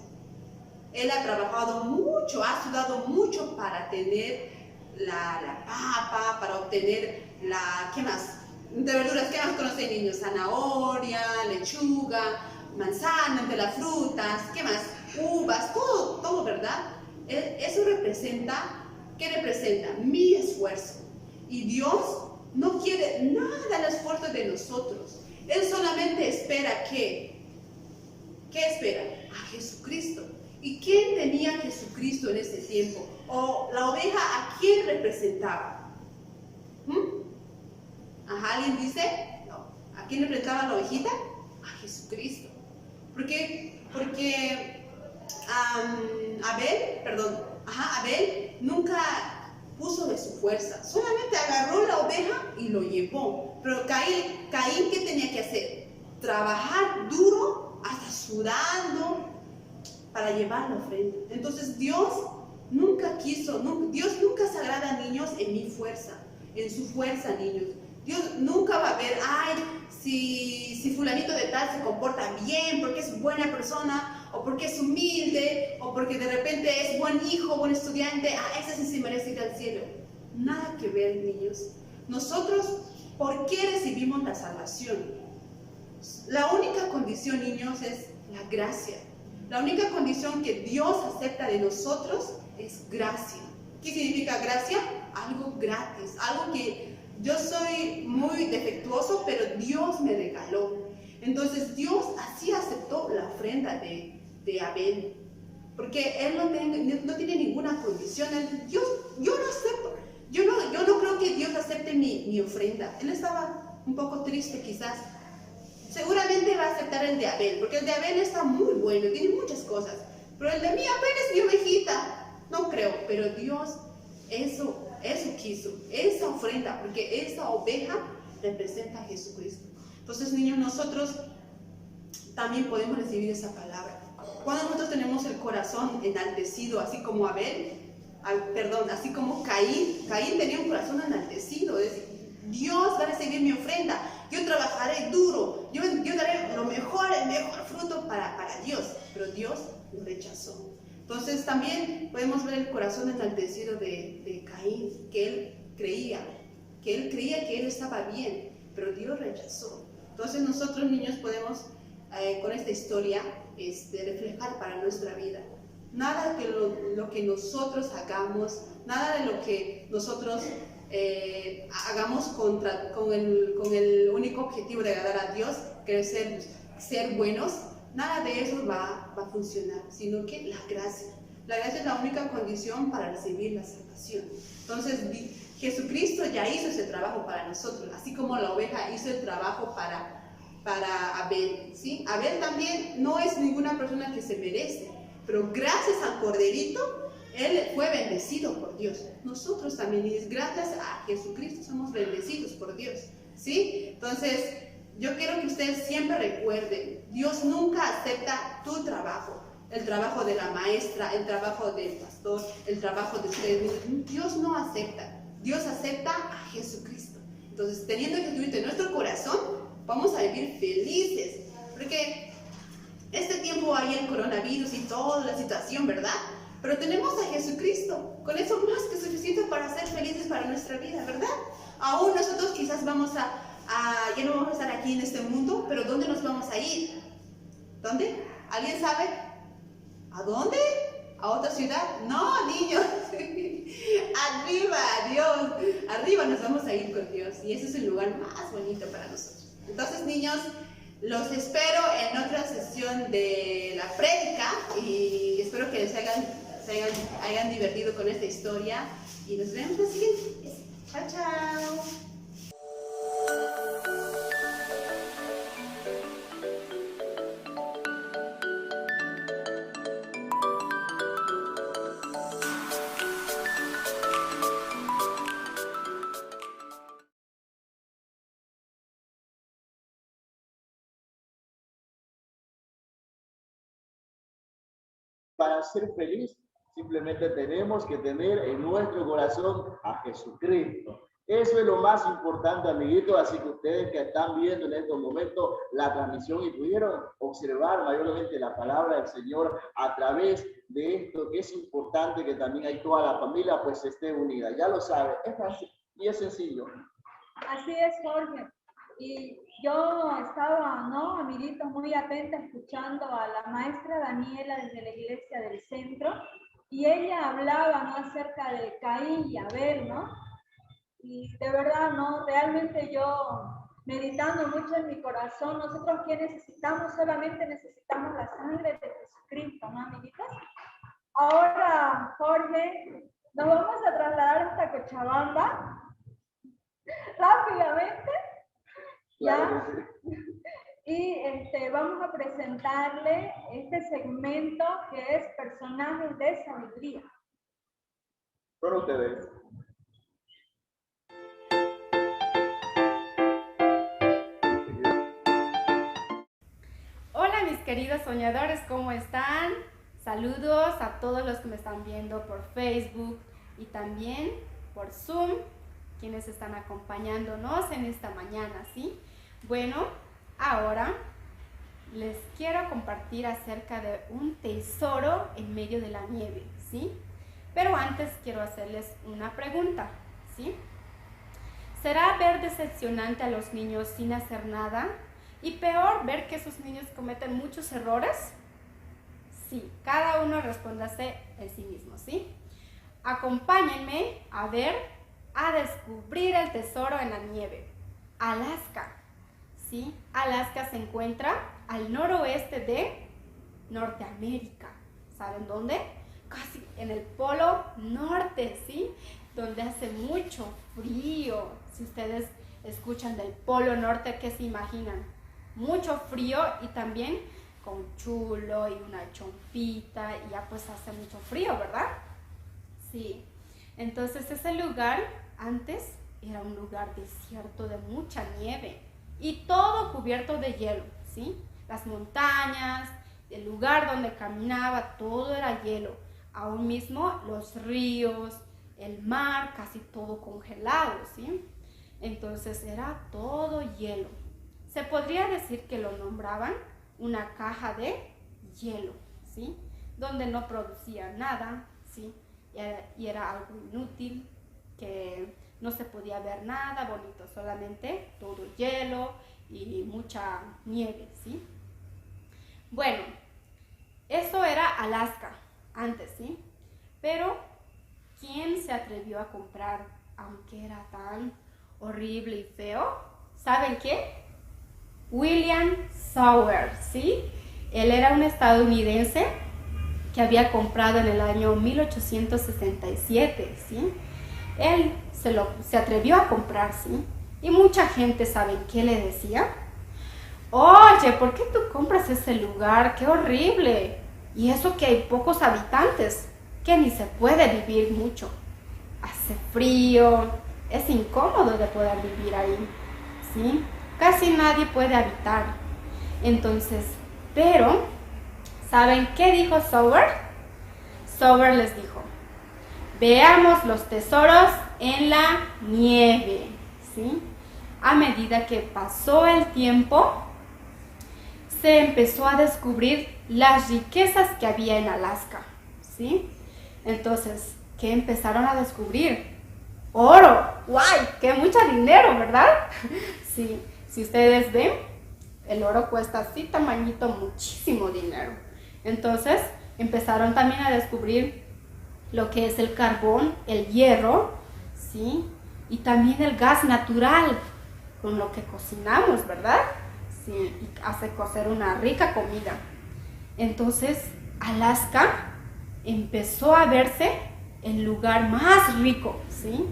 Él ha trabajado mucho, ha sudado mucho para tener la papa, para obtener ¿qué más? De verduras, ¿qué más conocen, niños? Zanahoria, lechuga, manzana, de las frutas, ¿qué más? Uvas, todo ¿qué representa? Mi esfuerzo. Y Dios no quiere nada del esfuerzo de nosotros. Él solamente espera ¿qué espera? A Jesucristo. ¿Y quién tenía Jesucristo en ese tiempo? ¿O la oveja a quién representaba? Ajá, ¿alguien dice? No. ¿A quién representaba la ovejita? A Jesucristo. Porque Abel nunca puso de su fuerza, solamente agarró la oveja y lo llevó. Pero Caín, ¿qué tenía que hacer? Trabajar duro, hasta sudando, para llevar la ofrenda. Entonces Dios nunca se agrada a niños en mi fuerza, en su fuerza, niños. Dios nunca va a ver, ay, si fulanito de tal se comporta bien, porque es buena persona, o porque es humilde, o porque de repente es buen hijo, buen estudiante, ese sí se merece ir al cielo. Nada que ver, niños. Nosotros, ¿por qué recibimos la salvación? La única condición, niños, es la gracia. La única condición que Dios acepta de nosotros es gracia. ¿Qué significa gracia? Algo gratis, algo que yo soy muy defectuoso, pero Dios me regaló. Entonces Dios así aceptó la ofrenda de Abel, porque Él no tiene ninguna condición. Yo no creo que Dios acepte mi ofrenda. Él estaba un poco triste quizás. Seguramente va a aceptar el de Abel, porque el de Abel está muy bueno, tiene muchas cosas. Pero el de mí apenas es mi ovejita. No creo, pero Dios eso quiso, esa ofrenda, porque esa oveja representa a Jesucristo. Entonces, niños, nosotros también podemos recibir esa palabra. Cuando nosotros tenemos el corazón enaltecido, así como así como Caín tenía un corazón enaltecido, es decir, Dios va a recibir mi ofrenda, yo trabajaré duro, yo daré el mejor fruto para Dios, pero Dios lo rechazó. Entonces también podemos ver el corazón enaltecido de Caín, que él creía que él estaba bien, pero Dios rechazó. Entonces nosotros, niños, podemos con esta historia reflejar para nuestra vida. Nada de lo que nosotros hagamos, nada de lo que nosotros hagamos con el único objetivo de agradar a Dios, que es ser buenos, nada de eso va a funcionar, sino que la gracia. La gracia es la única condición para recibir la salvación. Entonces, Jesucristo ya hizo ese trabajo para nosotros, así como la oveja hizo el trabajo para Abel, ¿sí? Abel también no es ninguna persona que se merece, pero gracias al corderito, él fue bendecido por Dios. Nosotros también, y gracias a Jesucristo, somos bendecidos por Dios, ¿sí? Entonces, yo quiero que ustedes siempre recuerden, Dios nunca acepta tu trabajo, el trabajo de la maestra, el trabajo del pastor, el trabajo de ustedes. Dios no acepta, Dios acepta a Jesucristo. Entonces, teniendo a Jesucristo en nuestro corazón, vamos a vivir felices, porque este tiempo hay el coronavirus y toda la situación, ¿verdad? Pero tenemos a Jesucristo, con eso más que suficiente para ser felices para nuestra vida, ¿verdad? Aún nosotros quizás ya no vamos a estar aquí en este mundo, pero ¿dónde nos vamos a ir? ¿Dónde? ¿Alguien sabe? ¿A dónde? ¿A otra ciudad? No, niños. Arriba, Dios. Arriba nos vamos a ir con Dios. Y ese es el lugar más bonito para nosotros. Entonces, niños, los espero en otra sesión de la prédica y espero que se hayan divertido con esta historia. Y nos vemos la siguiente. Chao, chao. Para ser feliz, simplemente tenemos que tener en nuestro corazón a Jesucristo. Eso es lo más importante, amiguitos. Así que ustedes que están viendo en estos momentos la transmisión y pudieron observar mayormente la palabra del Señor a través de esto, que es importante que también hay toda la familia pues esté unida. Ya lo sabe, es fácil y es sencillo. Así es, Jorge. Y yo estaba, ¿no, amiguitos, muy atenta escuchando a la maestra Daniela desde la iglesia del centro. y ella hablaba, ¿no?, acerca de Caín y Abel, ¿no? Y de verdad, ¿no?, realmente yo, meditando mucho en mi corazón, nosotros ¿qué necesitamos? Solamente necesitamos la sangre de Jesucristo, ¿no, amiguitos? Ahora, Jorge, nos vamos a trasladar hasta Cochabamba rápidamente, ¿ya? Claro que sí. Y vamos a presentarle este segmento que es personajes de sabiduría. Con ustedes. Hola mis queridos soñadores, ¿cómo están? Saludos a todos los que me están viendo por Facebook y también por Zoom, quienes están acompañándonos en esta mañana, ¿sí? Bueno, ahora les quiero compartir acerca de un tesoro en medio de la nieve, ¿sí? Pero antes quiero hacerles una pregunta, ¿sí? ¿Será ver decepcionante a los niños sin hacer nada? Y peor, ver que esos niños cometen muchos errores. Sí, cada uno respóndase en sí mismo, ¿sí? Acompáñenme a descubrir el tesoro en la nieve. Alaska, ¿sí? Alaska se encuentra al noroeste de Norteamérica. ¿Saben dónde? Casi en el polo norte, ¿sí? Donde hace mucho frío. Si ustedes escuchan del polo norte, ¿qué se imaginan? Mucho frío y también con chulo y una chompita y ya pues hace mucho frío, ¿verdad? Sí. Entonces ese lugar antes era un lugar desierto de mucha nieve y todo cubierto de hielo, ¿sí? Las montañas, el lugar donde caminaba, todo era hielo. Aún mismo los ríos, el mar, casi todo congelado, ¿sí? Entonces era todo hielo. Se podría decir que lo nombraban una caja de hielo, ¿sí? Donde no producía nada, ¿sí? Y era algo inútil, que no se podía ver nada bonito, solamente todo hielo y mucha nieve, ¿sí? Bueno, eso era Alaska antes, ¿sí? Pero, ¿quién se atrevió a comprar, aunque era tan horrible y feo? ¿Saben qué? William Sawyer, ¿sí? Él era un estadounidense que había comprado en el año 1867, ¿sí? Él se atrevió a comprar, ¿sí? Y mucha gente, ¿saben qué le decía? Oye, ¿por qué tú compras ese lugar? ¡Qué horrible! Y eso que hay pocos habitantes, que ni se puede vivir mucho. Hace frío, es incómodo de poder vivir ahí, ¿sí? Casi nadie puede habitar. Entonces, pero, ¿saben qué dijo Sawyer? Sawyer les dijo, veamos los tesoros en la nieve, ¿sí? A medida que pasó el tiempo, se empezó a descubrir las riquezas que había en Alaska, ¿sí? Entonces, ¿qué empezaron a descubrir? Oro, ¡guay! ¡Qué mucho dinero!, ¿verdad? Sí. Si ustedes ven, el oro cuesta así tamañito, muchísimo dinero. Entonces empezaron también a descubrir lo que es el carbón, el hierro, ¿sí? Y también el gas natural, con lo que cocinamos, ¿verdad? Sí, y hace cocer una rica comida. Entonces Alaska empezó a verse el lugar más rico, ¿sí?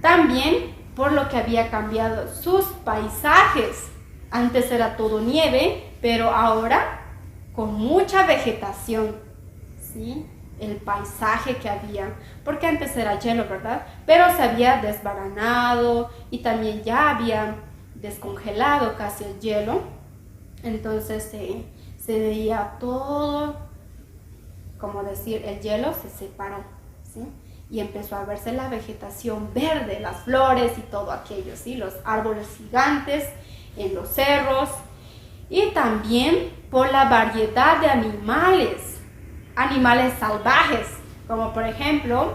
También por lo que había cambiado sus paisajes. Antes era todo nieve, pero ahora con mucha vegetación, ¿sí? El paisaje que había, porque antes era hielo, ¿verdad? Pero se había desbaranado y también ya había descongelado casi el hielo. Entonces se veía todo, como decir, el hielo se separó, ¿sí? Y empezó a verse la vegetación verde, las flores y todo aquello, ¿sí? Los árboles gigantes en los cerros y también por la variedad de animales salvajes, como por ejemplo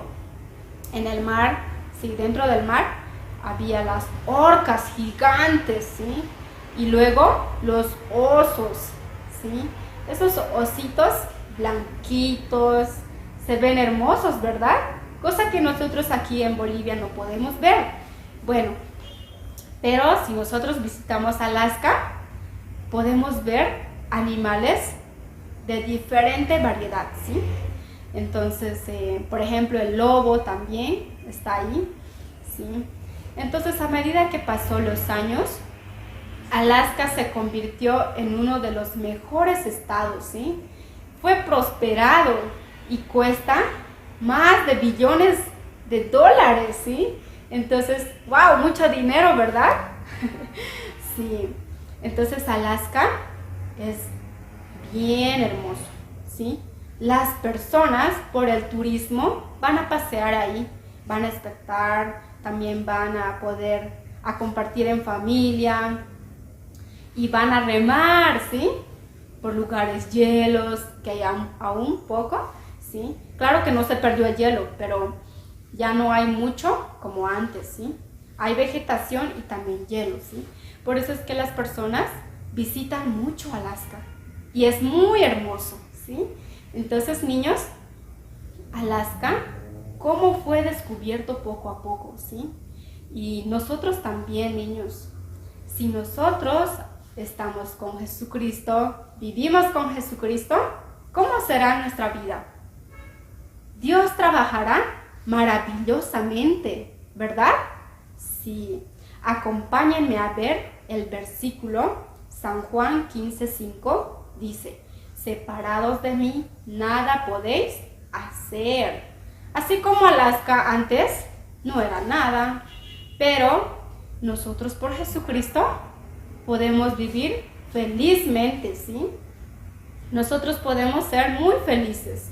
en el mar, sí, dentro del mar había las orcas gigantes, ¿sí? Y luego los osos, ¿sí? Esos ositos blanquitos, se ven hermosos, ¿verdad? Cosa que nosotros aquí en Bolivia no podemos ver. Bueno, pero si nosotros visitamos Alaska, podemos ver animales de diferente variedad, ¿sí? Entonces, por ejemplo, el lobo también está ahí, ¿sí? Entonces, a medida que pasó los años, Alaska se convirtió en uno de los mejores estados, ¿sí? Fue prosperado y cuesta más de billones de dólares, ¿sí? Entonces, wow, mucho dinero, ¿verdad? Sí. Entonces, Alaska es bien hermoso, ¿sí? Las personas por el turismo van a pasear ahí, van a espectar, también van a poder a compartir en familia y van a remar, ¿sí? Por lugares hielos que hay aún poco, ¿sí? Claro que no se perdió el hielo, pero ya no hay mucho como antes, ¿sí? Hay vegetación y también hielo, ¿sí? Por eso es que las personas visitan mucho Alaska y es muy hermoso, ¿sí? Entonces, niños, Alaska, ¿cómo fue descubierto poco a poco, sí? Y nosotros también, niños, si nosotros estamos con Jesucristo, vivimos con Jesucristo, ¿cómo será nuestra vida? Dios trabajará maravillosamente, ¿verdad? Sí. Acompáñenme a ver el versículo San Juan 15:5 dice: separados de mí, nada podéis hacer. Así como Alaska antes no era nada, pero nosotros por Jesucristo podemos vivir felizmente, ¿sí? Nosotros podemos ser muy felices.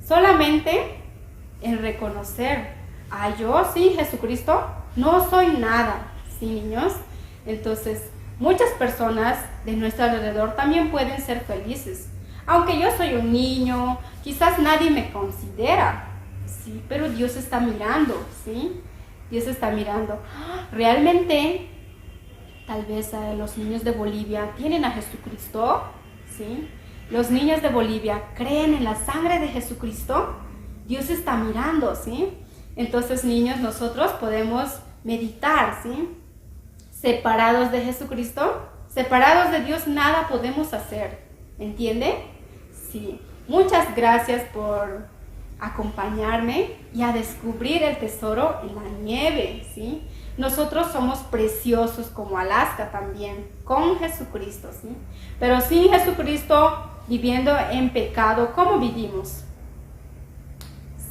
Solamente en reconocer, yo sí, Jesucristo, no soy nada, ¿sí, niños? Entonces, muchas personas de nuestro alrededor también pueden ser felices. Aunque yo soy un niño, quizás nadie me considera, ¿sí? Pero Dios está mirando, ¿sí? Dios está mirando. Realmente, tal vez los niños de Bolivia tienen a Jesucristo, ¿sí? Los niños de Bolivia creen en la sangre de Jesucristo. Dios está mirando, ¿sí? Entonces, niños, nosotros podemos meditar, ¿sí? Separados de Jesucristo, separados de Dios, nada podemos hacer. ¿Entiende? Sí. Muchas gracias por acompañarme y a descubrir el tesoro en la nieve, ¿sí? Nosotros somos preciosos como Alaska también, con Jesucristo, ¿sí? Pero sin Jesucristo, viviendo en pecado, ¿cómo vivimos?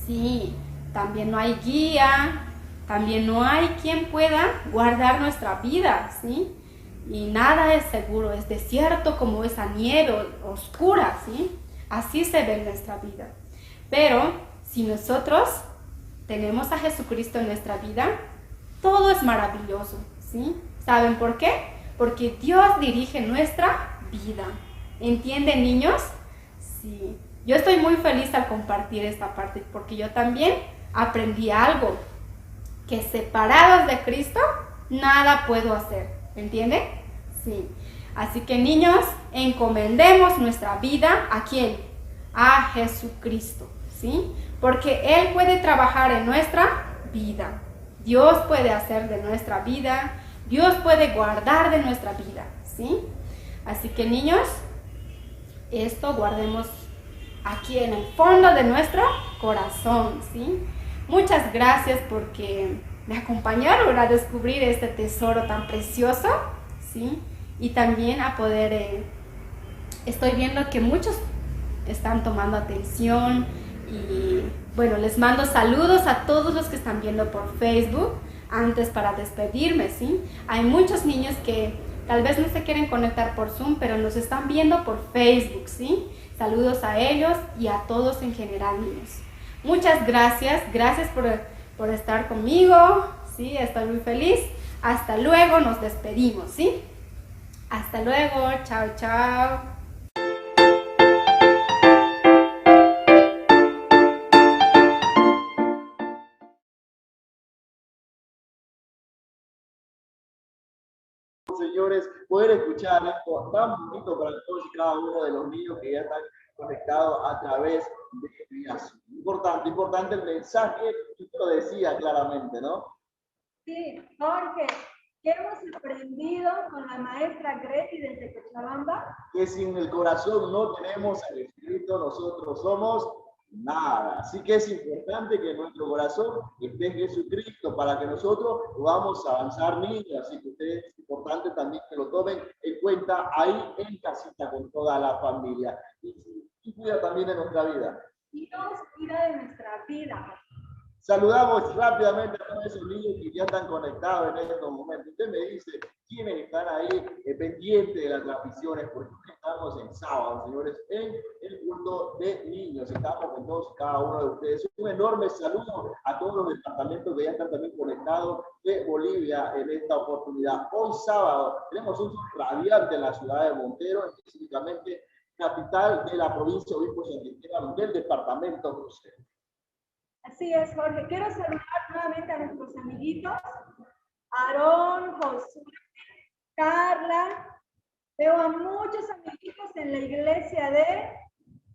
Sí, también no hay guía, también no hay quien pueda guardar nuestra vida, ¿sí? Y nada es seguro, es desierto como esa nieve oscura, ¿sí? Así se ve nuestra vida. Pero si nosotros tenemos a Jesucristo en nuestra vida, todo es maravilloso, ¿sí? ¿Saben por qué? Porque Dios dirige nuestra vida. ¿Entienden, niños? Sí. Yo estoy muy feliz al compartir esta parte porque yo también aprendí algo, que separados de Cristo, nada puedo hacer. ¿Entienden? Sí. Así que, niños, encomendemos nuestra vida ¿a quién? A Jesucristo, ¿sí? Porque Él puede trabajar en nuestra vida. Dios puede hacer de nuestra vida, Dios puede guardar de nuestra vida, ¿sí? Así que, niños, esto guardemos aquí en el fondo de nuestro corazón, ¿sí? Muchas gracias porque me acompañaron a descubrir este tesoro tan precioso, ¿sí? Y también a poder, estoy viendo que muchos están tomando atención y bueno, les mando saludos a todos los que están viendo por Facebook. Antes para despedirme, ¿sí? Hay muchos niños que tal vez no se quieren conectar por Zoom, pero nos están viendo por Facebook, ¿sí? Saludos a ellos y a todos en general, niños. Muchas gracias, gracias por estar conmigo, ¿sí? Estoy muy feliz. Hasta luego, nos despedimos, ¿sí? Hasta luego, chao, chao. Señores, poder escuchar esto tan bonito para todos y cada uno de los niños que ya están conectados a través de Zoom. Importante el mensaje, y lo decía claramente, ¿no? Sí, Jorge, ¿qué hemos aprendido con la maestra Greti desde Cochabamba? Que sin el corazón no tenemos el espíritu, nosotros somos nada. Así que es importante que en nuestro corazón esté Jesucristo para que nosotros podamos avanzar, niños. Así que ustedes es importante también que lo tomen en cuenta ahí en casita con toda la familia. Y cuida también de nuestra vida. Y nos cuida de nuestra vida. Saludamos rápidamente a todos esos niños que ya están conectados en estos momentos. Usted me dice quiénes están ahí pendientes de las transmisiones, porque estamos en sábado, señores, en el culto de niños. Estamos con todos cada uno de ustedes. Un enorme saludo a todos los departamentos que ya están también conectados de Bolivia en esta oportunidad. Hoy sábado tenemos un radiante en la ciudad de Montero, específicamente capital de la provincia de Obispo Santiago del departamento crucero. Así es, Jorge. Quiero saludar nuevamente a nuestros amiguitos, Aarón, Josué, Carla. Veo a muchos amiguitos en la iglesia de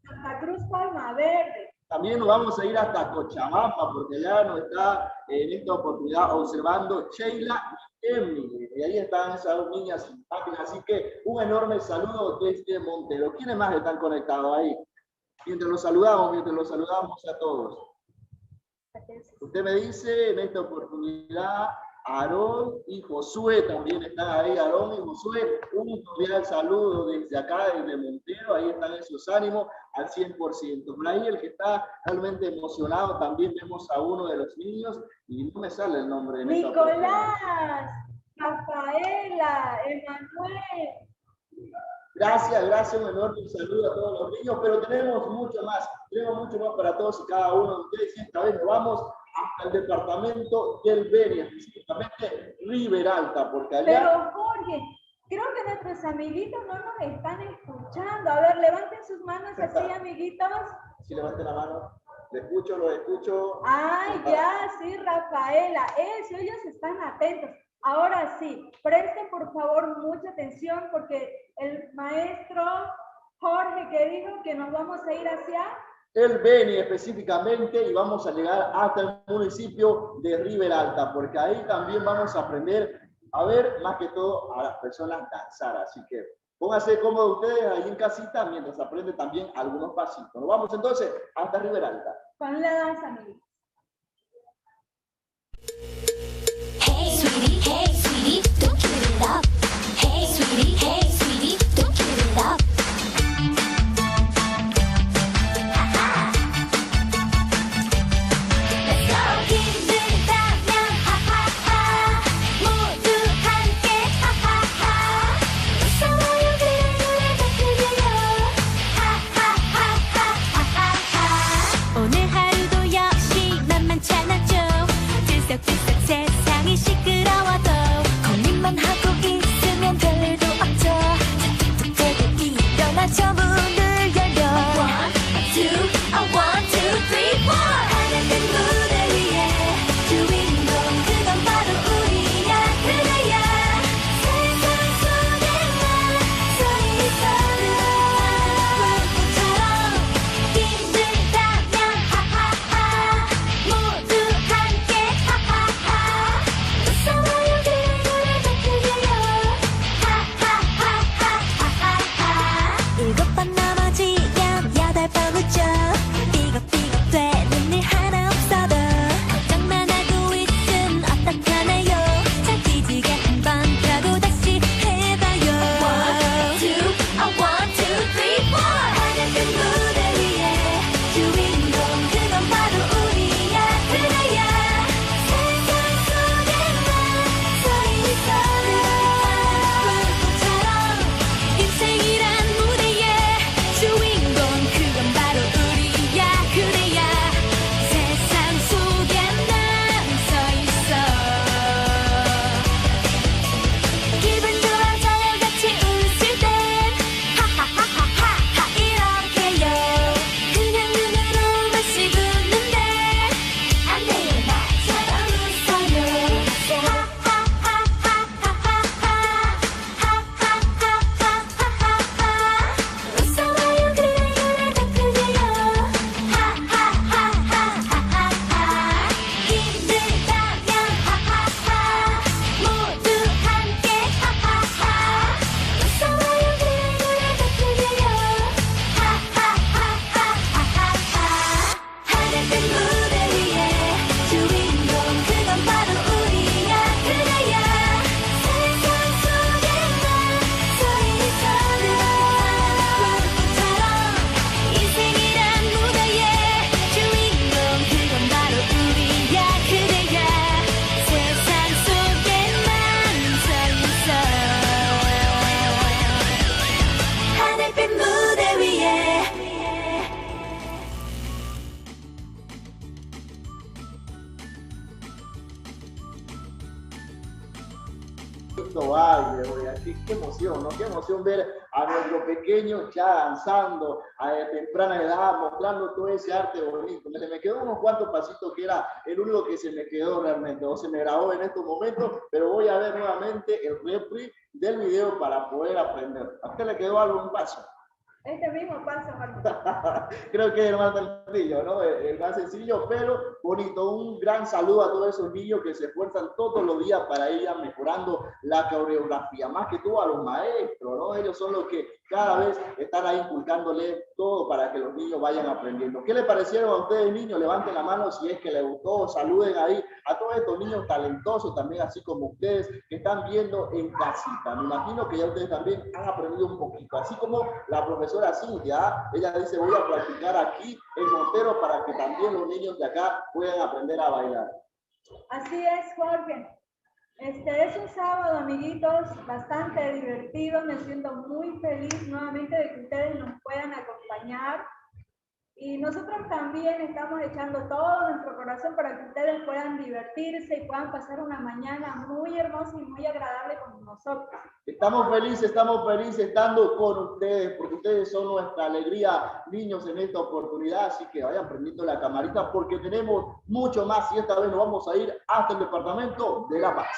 Santa Cruz Palma Verde. También nos vamos a ir hasta Cochabamba, porque ya nos está en esta oportunidad observando Sheila y Emily. Y ahí están esas dos niñas simpáticas. Así que un enorme saludo desde Montero. ¿Quiénes más están conectados ahí? Mientras los saludamos a todos. Usted me dice en esta oportunidad, Aarón y Josué también están ahí. Aarón y Josué, un cordial saludo desde acá, desde Montero. Ahí están esos ánimos al 100%. Por ahí el que está realmente emocionado, también vemos a uno de los niños y no me sale el nombre. Nicolás, Rafaela, Emanuel. Gracias, un enorme saludo a todos los niños, pero tenemos mucho más para todos y cada uno de ustedes. Y esta vez nos vamos hasta el departamento del Beni, específicamente Riberalta, porque allá... Pero Jorge, creo que nuestros amiguitos no nos están escuchando. A ver, levanten sus manos así, amiguitos. Sí, levanten la mano. Lo escucho. Ay, ya, sí, Rafaela. Eso, ellos están atentos. Ahora sí, presten por favor mucha atención porque el maestro Jorge que dijo que nos vamos a ir hacia el Beni específicamente y vamos a llegar hasta el municipio de Riberalta, porque ahí también vamos a aprender a ver más que todo a las personas danzar. Así que pónganse cómodos ustedes ahí en casita mientras aprenden también algunos pasitos. Nos vamos entonces hasta Riberalta. Con la danza, amigos. Hey sweetie, don't give it up. Hey sweetie, don't give it up. Let's go. 힘들다면 하하하 모두 함께 하하하 웃어요 그래 노래가 들려요 하하하하하하 오늘 하루도 역시 만만치 않았죠 들썩들썩 세상이 시끄러워도 bonito baile, oiga, qué emoción, ¿no? Qué emoción ver a nuestros pequeños ya danzando a temprana edad, mostrando todo ese arte bonito. Se me quedó unos cuantos pasitos que era el único que se me quedó realmente, o se me grabó en estos momentos, pero voy a ver nuevamente el repri del video para poder aprender. ¿A usted le quedó algún paso? Este mismo paso, Jorge. Creo que es el más sencillo, ¿no? El más sencillo, pero bonito. Un gran saludo a todos esos niños que se esfuerzan todos los días para ir mejorando la coreografía. Más que todo a los maestros, ¿no? Ellos son los que cada vez están ahí inculcándole todo para que los niños vayan aprendiendo. ¿Qué les parecieron a ustedes, niños? Levanten la mano si es que les gustó. Saluden ahí a todos estos niños talentosos también, así como ustedes que están viendo en casita. Me imagino que ya ustedes también han aprendido un poquito, así como la profesora Cintia, ella dice, voy a practicar aquí en Montero para que también los niños de acá puedan aprender a bailar. Así es, Jorge. Es un sábado, amiguitos, bastante divertido. Me siento muy feliz nuevamente de que ustedes nos puedan acompañar. Y nosotros también estamos echando todo nuestro corazón para que ustedes puedan divertirse y puedan pasar una mañana muy hermosa y muy agradable con nosotros. Estamos felices estando con ustedes, porque ustedes son nuestra alegría, niños, en esta oportunidad. Así que vayan prendiendo la camarita porque tenemos mucho más y esta vez nos vamos a ir hasta el departamento de La Paz.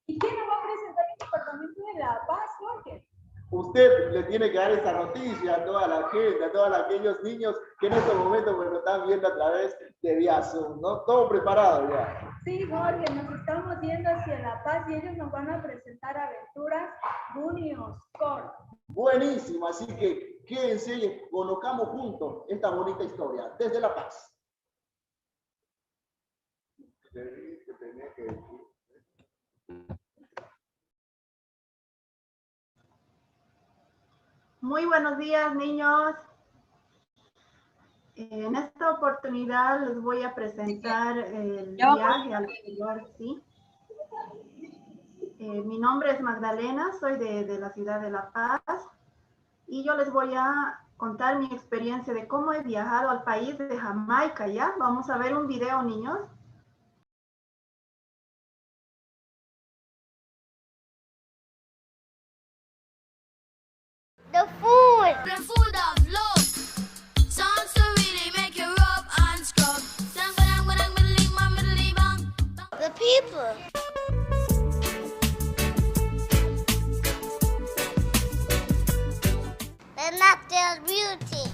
¿Y quién nos va a presentar el departamento de La Paz, Jorge? Usted le tiene que dar esta noticia a toda la gente, a todos aquellos niños que en estos momentos pues, lo están viendo a través de vía Zoom, ¿no? Todo preparado ya. Sí, Jorge, nos estamos yendo hacia La Paz y ellos nos van a presentar Aventuras Juniors Core. Buenísimo, así que quédense y conozcamos juntos esta bonita historia desde La Paz. Muy buenos días, niños. En esta oportunidad les voy a presentar el viaje al lugar, ¿sí? Mi nombre es Magdalena, soy de la ciudad de La Paz y yo les voy a contar mi experiencia de cómo he viajado al país de Jamaica, ¿ya? Vamos a ver un video, niños. The food of love. Songs to really make you rub and scrub. The people. The natural beauty.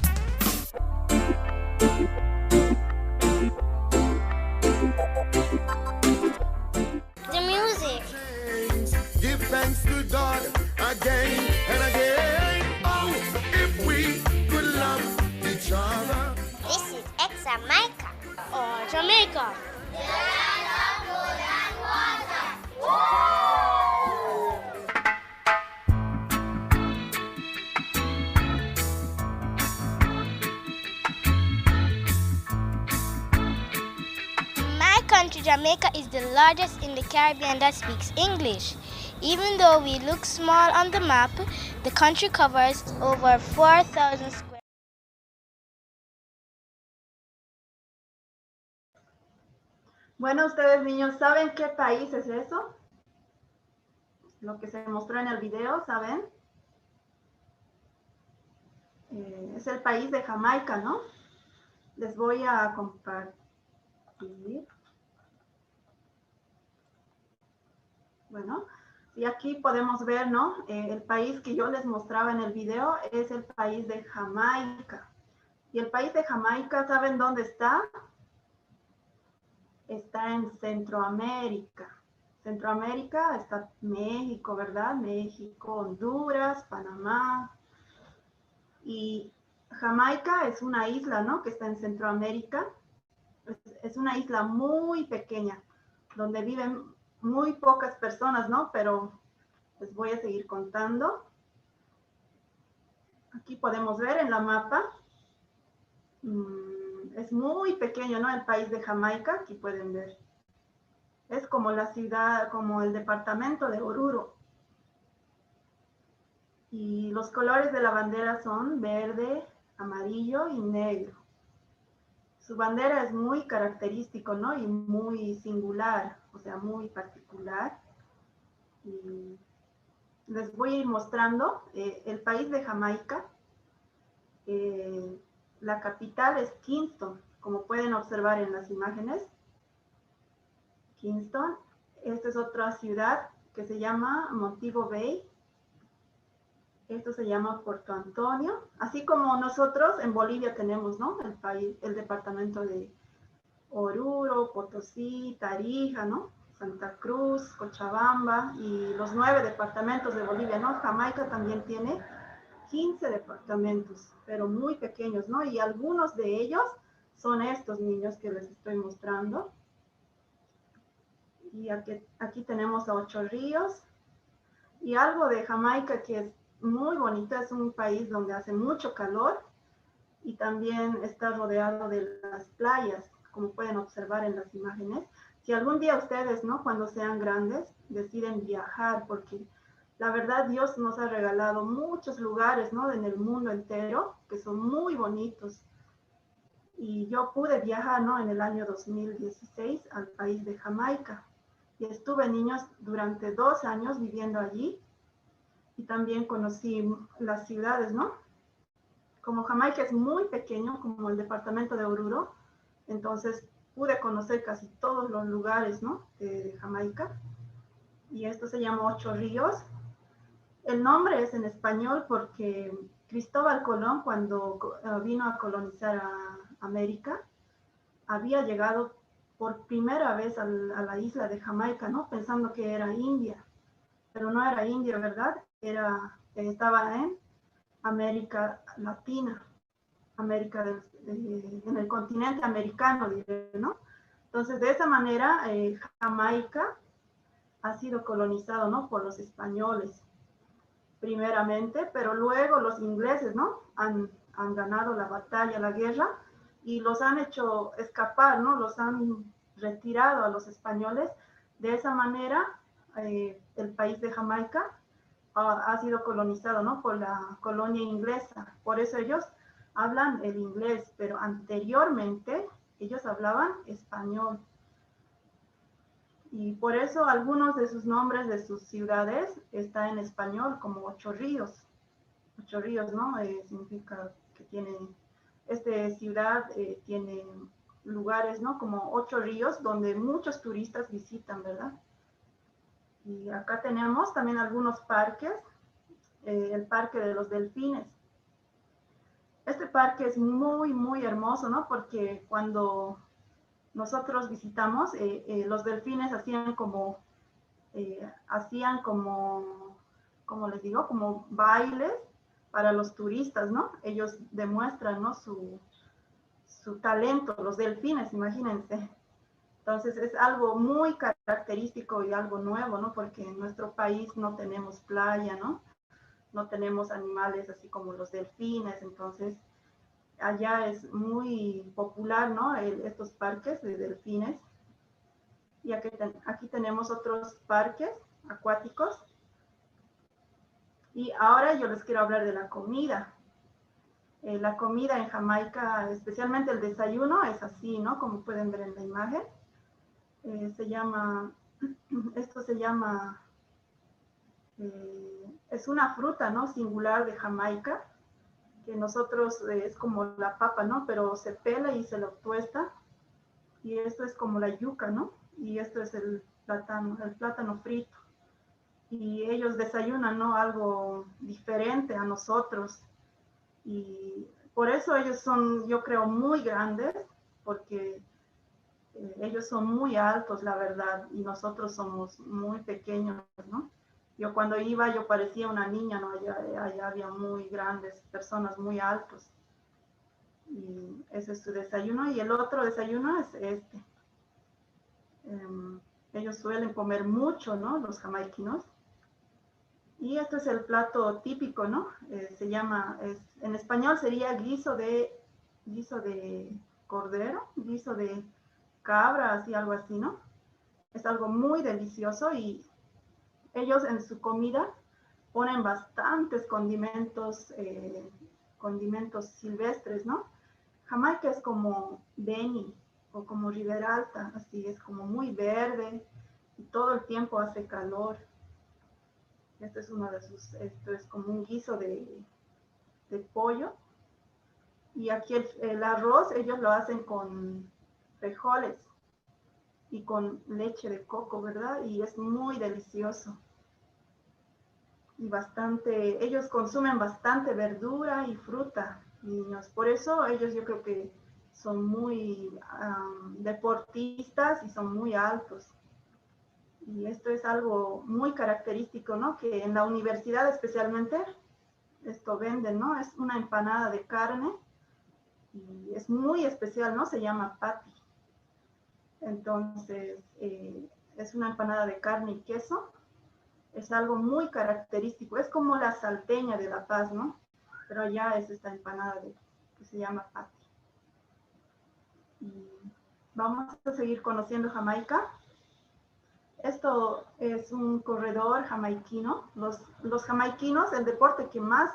The music. Give thanks to God again and again. Oh, if we could love each other. This is ex-Jamaica or Jamaica. The land of food and water. Woo! My country, Jamaica, is the largest in the Caribbean that speaks English. Even though we look small on the map, the country covers over 4,000 square. Bueno, ustedes niños, ¿saben qué país es eso? Lo que se mostró en el video, ¿saben? Es el país de Jamaica, ¿no? Les voy a compartir. Bueno, y aquí podemos ver, ¿no? El país que yo les mostraba en el video es el país de Jamaica. Y el país de Jamaica, ¿saben dónde está? Está en Centroamérica. Centroamérica está México, ¿verdad? México, Honduras, Panamá. Y Jamaica es una isla, ¿no? Que está en Centroamérica. Es una isla muy pequeña, donde viven muy pocas personas, ¿no? Pero les voy a seguir contando. Aquí podemos ver en la mapa. Es muy pequeño, ¿no? El país de Jamaica, aquí pueden ver. Es como la ciudad, como el departamento de Oruro. Y los colores de la bandera son verde, amarillo y negro. Su bandera es muy característico, ¿no? Y muy singular, o sea, muy particular. Y les voy a ir mostrando el país de Jamaica. La capital es Kingston, como pueden observar en las imágenes. Kingston. Esta es otra ciudad que se llama Montego Bay. Esto se llama Puerto Antonio. Así como nosotros en Bolivia tenemos, ¿no? El país, el departamento de Oruro, Potosí, Tarija, ¿no? Santa Cruz, Cochabamba y los 9 departamentos de Bolivia, ¿no? Jamaica también tiene 15 departamentos, pero muy pequeños, ¿no? Y algunos de ellos son estos niños que les estoy mostrando. Y aquí tenemos a Ocho Ríos. Y algo de Jamaica que es muy bonito, es un país donde hace mucho calor y también está rodeado de las playas, como pueden observar en las imágenes. Si algún día ustedes, ¿no? Cuando sean grandes, deciden viajar, porque la verdad Dios nos ha regalado muchos lugares, ¿no? En el mundo entero, que son muy bonitos. Y yo pude viajar, ¿no? En el año 2016 al país de Jamaica. Y estuve, niños, durante 2 años viviendo allí. Y también conocí las ciudades, ¿no? Como Jamaica es muy pequeño, como el departamento de Oruro, entonces pude conocer casi todos los lugares, ¿no? De Jamaica. Y esto se llama Ocho Ríos. El nombre es en español porque Cristóbal Colón, cuando vino a colonizar a América, había llegado por primera vez a la isla de Jamaica, ¿no? Pensando que era India, pero no era India, ¿verdad? Estaba en América Latina, en el continente americano, diré, ¿no? Entonces, de esa manera, Jamaica ha sido colonizado, ¿no? Por los españoles, primeramente, pero luego los ingleses, ¿no? Han ganado la batalla, la guerra, y los han hecho escapar, ¿no? Los han retirado a los españoles. De esa manera, el país de Jamaica ha sido colonizado, ¿no? Por la colonia inglesa. Por eso ellos hablan el inglés, pero anteriormente ellos hablaban español. Y por eso algunos de sus nombres de sus ciudades están en español, como Ocho Ríos. Ocho Ríos, ¿no? Significa que esta ciudad tiene lugares, ¿no? Como 8 ríos donde muchos turistas visitan, ¿verdad? Y acá tenemos también algunos parques, el Parque de los Delfines. Este parque es muy, muy hermoso, ¿no? Porque cuando nosotros visitamos, los delfines hacían como, como les digo, como bailes para los turistas, ¿no? Ellos demuestran, ¿no? Su talento, los delfines, imagínense. Entonces es algo muy característico y algo nuevo, ¿no? Porque en nuestro país no tenemos playa, ¿no? No tenemos animales así como los delfines, entonces allá es muy popular, ¿no? Estos parques de delfines. Y aquí tenemos otros parques acuáticos. Y ahora yo les quiero hablar de la comida. La comida en Jamaica, especialmente el desayuno, es así, ¿no? Como pueden ver en la imagen. Esto se llama, es una fruta, ¿no? Singular de Jamaica, que nosotros es como la papa, ¿no? Pero se pela y se lo tuesta. Y esto es como la yuca, ¿no? Y esto es el plátano frito. Y ellos desayunan, ¿no? Algo diferente a nosotros. Y por eso ellos son, yo creo, muy grandes, porque ellos son muy altos, la verdad, y nosotros somos muy pequeños, ¿no? Yo cuando iba, yo parecía una niña, ¿no? Allá había muy grandes personas, muy altos. Y ese es su desayuno. Y el otro desayuno es este. Ellos suelen comer mucho, ¿no? Los jamaiquinos. Y este es el plato típico, ¿no? Se llama, en español sería guiso de cordero, guiso de cabra, así, algo así, ¿no? Es algo muy delicioso y ellos en su comida ponen bastantes condimentos, condimentos silvestres, ¿no? Jamaica es como Beni o como Ribera Alta, así es como muy verde y todo el tiempo hace calor. Este es uno de sus, esto es como un guiso de pollo. Y aquí el arroz, ellos lo hacen con frijoles y con leche de coco, ¿verdad? Y es muy delicioso. Y bastante, ellos consumen bastante verdura y fruta, niños. Por eso ellos yo creo que son muy deportistas y son muy altos. Y esto es algo muy característico, ¿no? Que en la universidad especialmente esto venden, ¿no? Es una empanada de carne y es muy especial, ¿no? Se llama patty. Entonces, es una empanada de carne y queso. Es algo muy característico. Es como la salteña de La Paz, ¿no? Pero allá es esta empanada que se llama patty. Y vamos a seguir conociendo Jamaica. Esto es un corredor jamaiquino. Los jamaiquinos, el deporte que más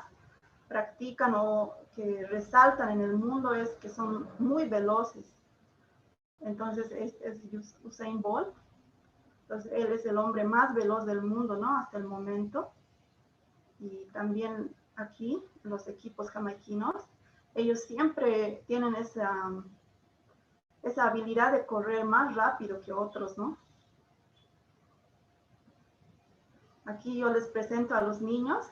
practican o que resaltan en el mundo es que son muy veloces. Entonces es Usain Bolt. Entonces él es el hombre más veloz del mundo, ¿no? Hasta el momento. Y también aquí los equipos jamaiquinos, ellos siempre tienen esa habilidad de correr más rápido que otros, ¿no? Aquí yo les presento a los niños.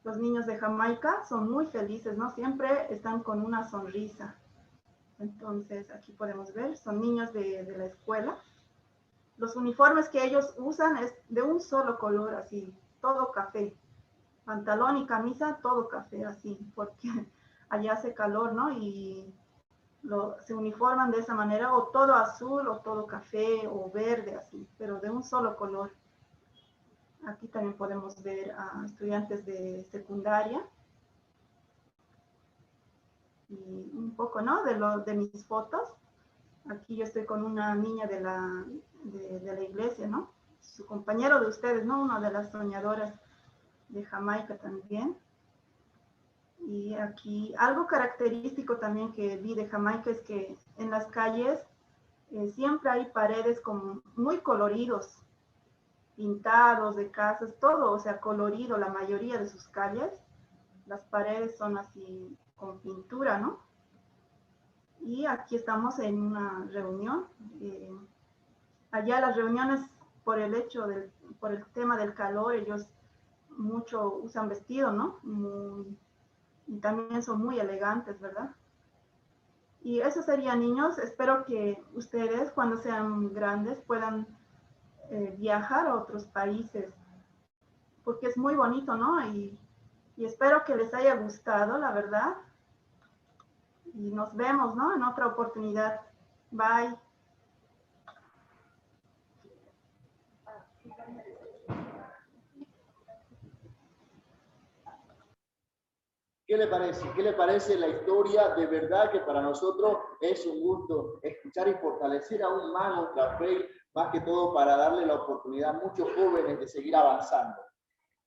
Los niños de Jamaica son muy felices, ¿no? Siempre están con una sonrisa. Entonces, aquí podemos ver, son niños de la escuela. Los uniformes que ellos usan es de un solo color, así, todo café. Pantalón y camisa, todo café, así, porque allá hace calor, ¿no? Y se uniforman de esa manera, o todo azul, o todo café, o verde, así, pero de un solo color. Aquí también podemos ver a estudiantes de secundaria. Y un poco, ¿no? De mis fotos. Aquí yo estoy con una niña de la iglesia, ¿no? Su compañero de ustedes, ¿no? Una de las soñadoras de Jamaica también. Y aquí algo característico también que vi de Jamaica es que en las calles siempre hay paredes como muy coloridos, pintados de casas, todo, o sea, colorido, la mayoría de sus calles. Las paredes son así con pintura, ¿no? Y aquí estamos en una reunión. Allá las reuniones, por el tema del calor, ellos mucho usan vestido, ¿no? Y también son muy elegantes, ¿verdad? Y eso sería, niños. Espero que ustedes, cuando sean grandes, puedan viajar a otros países, porque es muy bonito, ¿no? Y espero que les haya gustado, la verdad. Y nos vemos, ¿no? En otra oportunidad. Bye. ¿Qué le parece? ¿Qué le parece la historia? De verdad que para nosotros es un gusto escuchar y fortalecer aún más nuestra fe, más que todo para darle la oportunidad a muchos jóvenes de seguir avanzando.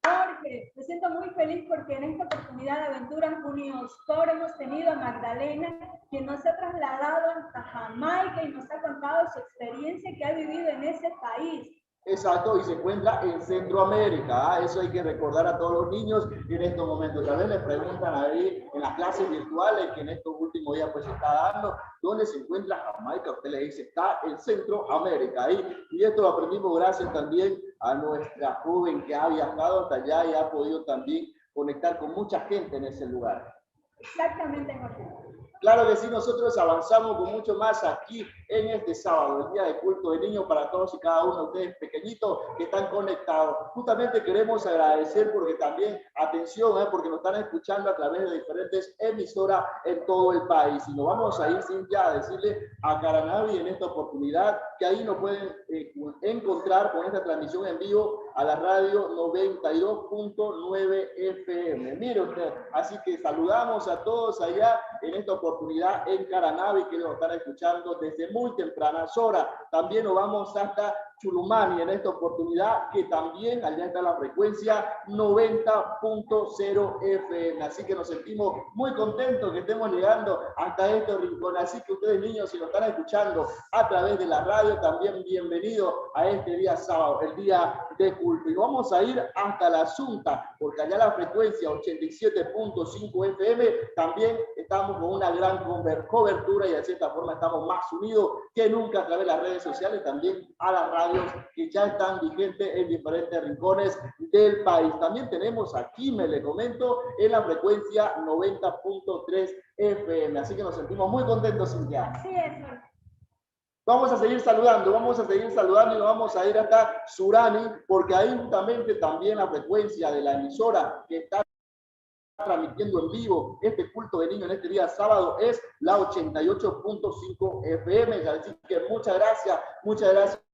Jorge, me siento muy feliz porque en esta oportunidad de Aventuras Unidos Tour hemos tenido a Magdalena, quien nos ha trasladado hasta Jamaica y nos ha contado su experiencia que ha vivido en ese país. Exacto, y se encuentra en Centroamérica. Eso hay que recordar a todos los niños en estos momentos. Tal vez les preguntan ahí en las clases virtuales que en estos últimos días pues se está dando, ¿dónde se encuentra Jamaica? Usted le dice, está en Centroamérica. Ahí. Y esto lo aprendimos gracias también a nuestra joven que ha viajado hasta allá y ha podido también conectar con mucha gente en ese lugar. Exactamente, Jorge. Claro que sí, nosotros avanzamos con mucho más aquí en este sábado, el día de culto de niños para todos y cada uno de ustedes pequeñitos que están conectados. Justamente queremos agradecer porque también, atención, porque nos están escuchando a través de diferentes emisoras en todo el país. Y nos vamos a ir sin ya decirle a Caranavi en esta oportunidad que ahí nos pueden encontrar con esta transmisión en vivo a la radio 92.9 FM. Mire usted, así que saludamos a todos allá en esta oportunidad en Caranavi, que nos están escuchando desde muy tempranas horas. También nos vamos hasta Chulumani en esta oportunidad, que también allá está la frecuencia 90.0 FM. Así que nos sentimos muy contentos que estemos llegando hasta estos rincones. Así que ustedes, niños, si nos están escuchando a través de la radio, también bienvenidos a este día sábado, el día de culto. Y vamos a ir hasta la Asunta, porque allá la frecuencia 87.5 FM también estamos con una gran cobertura y de cierta forma estamos más unidos que nunca a través de las redes sociales, también a las radios que ya están vigentes en diferentes rincones del país. También tenemos aquí, me le comento, en la frecuencia 90.3 FM. Así que nos sentimos muy contentos, Cintia. Así es. Vamos a seguir saludando y nos vamos a ir hasta Surani, porque ahí justamente también la frecuencia de la emisora que está transmitiendo en vivo este culto de niños en este día sábado es la 88.5 FM. Así que muchas gracias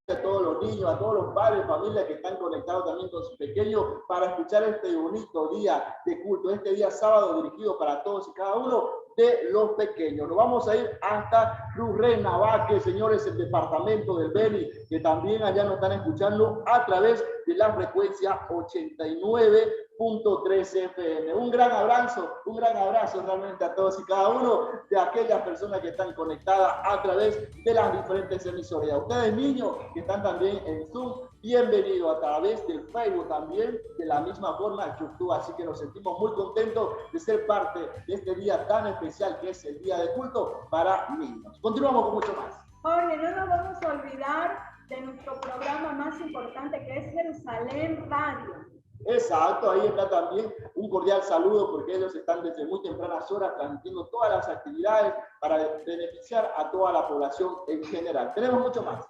a todos los niños, a todos los padres, familias que están conectados también con sus pequeños para escuchar este bonito día de culto, este día sábado dirigido para todos y cada uno de los pequeños. Nos vamos a ir hasta Rurrenabaque, señores, el departamento del Beni, que también allá nos están escuchando a través de la frecuencia 89.3 FM. Un gran abrazo realmente a todos y cada uno de aquellas personas que están conectadas a través de las diferentes emisoras. A ustedes, niños, que están también en Zoom, bienvenidos a través del Facebook también, de la misma forma YouTube. Así que nos sentimos muy contentos de ser parte de este día tan especial que es el día de culto para niños. Continuamos con mucho más. Jorge, no nos vamos a olvidar de nuestro programa más importante, que es Jerusalén Radio. Exacto, ahí está también un cordial saludo, porque ellos están desde muy tempranas horas transmitiendo todas las actividades para beneficiar a toda la población en general. Tenemos mucho más.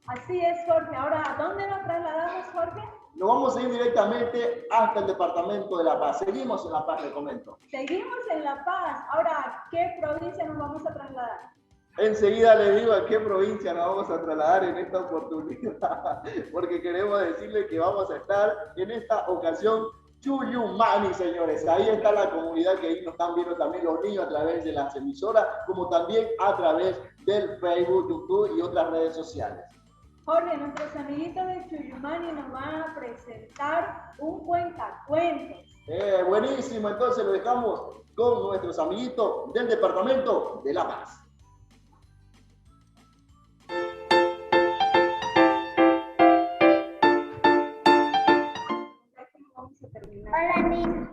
Así es, Jorge. Ahora, ¿a dónde nos trasladamos, Jorge? Nos vamos a ir directamente hasta el departamento de La Paz. Seguimos en La Paz, le comento. Seguimos en La Paz. Ahora, ¿a qué provincia nos vamos a trasladar? Enseguida les digo a qué provincia nos vamos a trasladar en esta oportunidad, porque queremos decirles que vamos a estar en esta ocasión Chuyumani, señores. Ahí está la comunidad que ahí nos están viendo también los niños a través de las emisoras, como también a través del Facebook, YouTube y otras redes sociales. Jorge, nuestros amiguitos de Chuyumani nos van a presentar un cuentacuentos. Buenísimo, entonces lo dejamos con nuestros amiguitos del departamento de La Paz.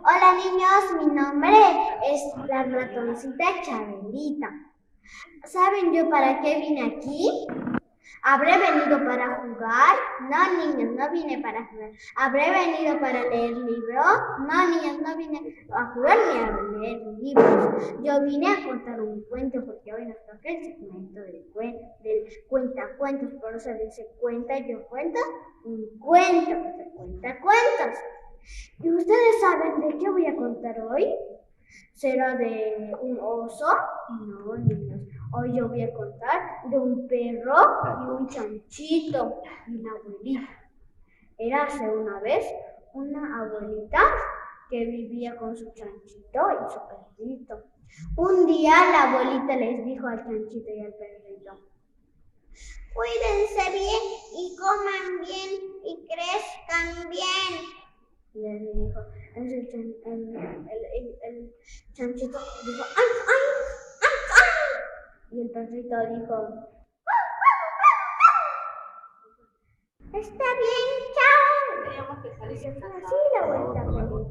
Hola niños, mi nombre es la ratoncita Chabelita. ¿Saben yo para qué vine aquí? ¿Habré venido para jugar? No, niños, no vine para jugar. ¿Habré venido para leer libros? No, niños, no vine a jugar ni a leer libros. Yo vine a contar un cuento, porque hoy nos toca el segmento del cuentacuentos. Por eso dice cuenta, yo cuento un cuento, se cuenta cuentos. ¿Y ustedes saben de qué voy a contar hoy? ¿Será de un oso? No, niños. Hoy yo voy a contar de un perro y un chanchito y una abuelita. Érase una vez una abuelita que vivía con su chanchito y su perrito. Un día la abuelita les dijo al chanchito y al perrito: cuídense bien y coman bien y crezcan bien. Les dijo, el chanchito dijo, ¡ay, ay, ay, ay! Y el perrito dijo, está bien, chao. Y se fue así la vuelta feliz.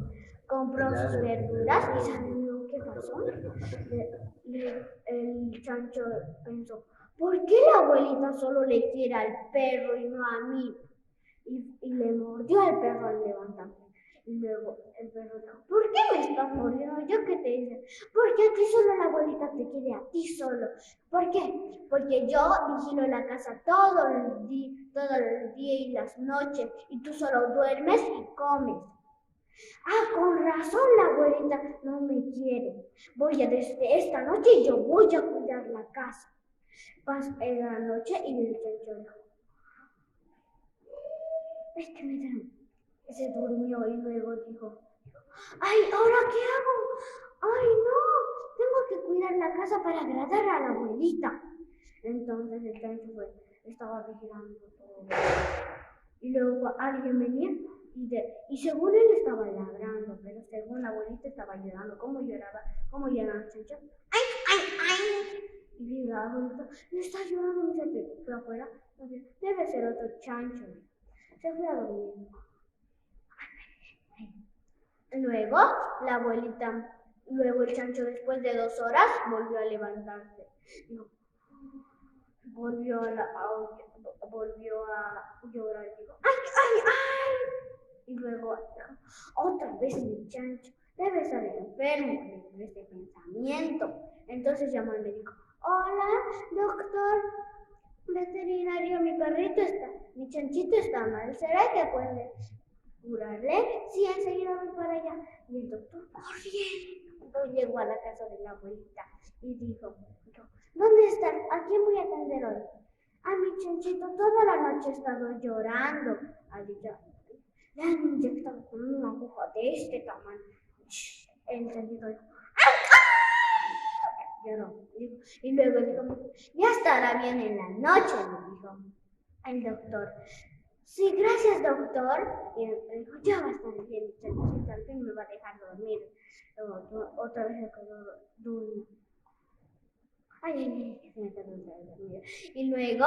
Compró sus verduras y ¿saben lo que pasó? El chancho pensó, ¿por qué la abuelita solo le quiere al perro y no a mí? Y le mordió al perro al levantarse. Y luego el perro dijo, ¿por qué me estás mordiendo? ¿Yo qué te hice? Porque a ti solo la abuelita te quiere, a ti solo. ¿Por qué? Porque yo vigilo la casa todo el día y las noches, y tú solo duermes y comes. Ah, con razón la abuelita no me quiere. Desde esta noche yo voy a cuidar la casa. Pasó la noche y el chancho dijo, se durmió y luego dijo, ¡ay, ahora qué hago! ¡Ay, no! Tengo tengo que cuidar la casa para agradar a la abuelita. Entonces el chancho estaba vigilando todo. Y luego alguien venía y según él estaba ladrando, pero según la abuelita estaba llorando. ¿Cómo lloraba el chancho? ¡Ay, ay, ay! Y la abuelita, está llorando mi chancho. Fue afuera, debe ser otro chancho. Se fue a dormir. Luego el chancho después de 2 horas volvió a levantarse. Volvió a llorar y dijo, ¡ay, ay, ay! Y luego otra vez mi chancho debe estar enfermo de este pensamiento. Entonces llamó al médico. Hola, doctor veterinario, mi chanchito está mal. ¿Será que puede curarle? Sí, enseguida voy para allá. Y el doctor corriendo llegó a la casa de la abuelita y dijo, ¿dónde está? ¿A quién voy a atender hoy? A mi chanchito toda la noche ha estado llorando. Le han inyectado con una aguja de este tamaño. El chanchito dijo, lloró. Y luego dijo, ya estará bien en la noche, me dijo el doctor. Sí, gracias, doctor. Y él dijo, ya va a estar bien, el chanchito al fin me va a dejar dormir. Luego, otra vez se quedó durmiendo. Ay, se me quedó dormido. Y luego,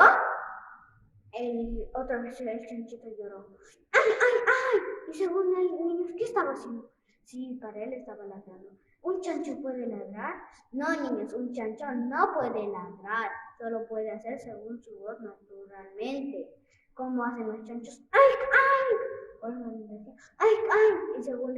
otra vez el chanchito lloró. ¡Ay, ay, ay! Y según el niño, ¿qué estaba haciendo? Sí, para él estaba ladrando. ¿Un chancho puede ladrar? No, niños, un chancho no puede ladrar. Solo puede hacer según su voz naturalmente. ¿Cómo hacen los chanchos? ¡Ay, ay! Bueno, decía, ¡ay, ay! Y según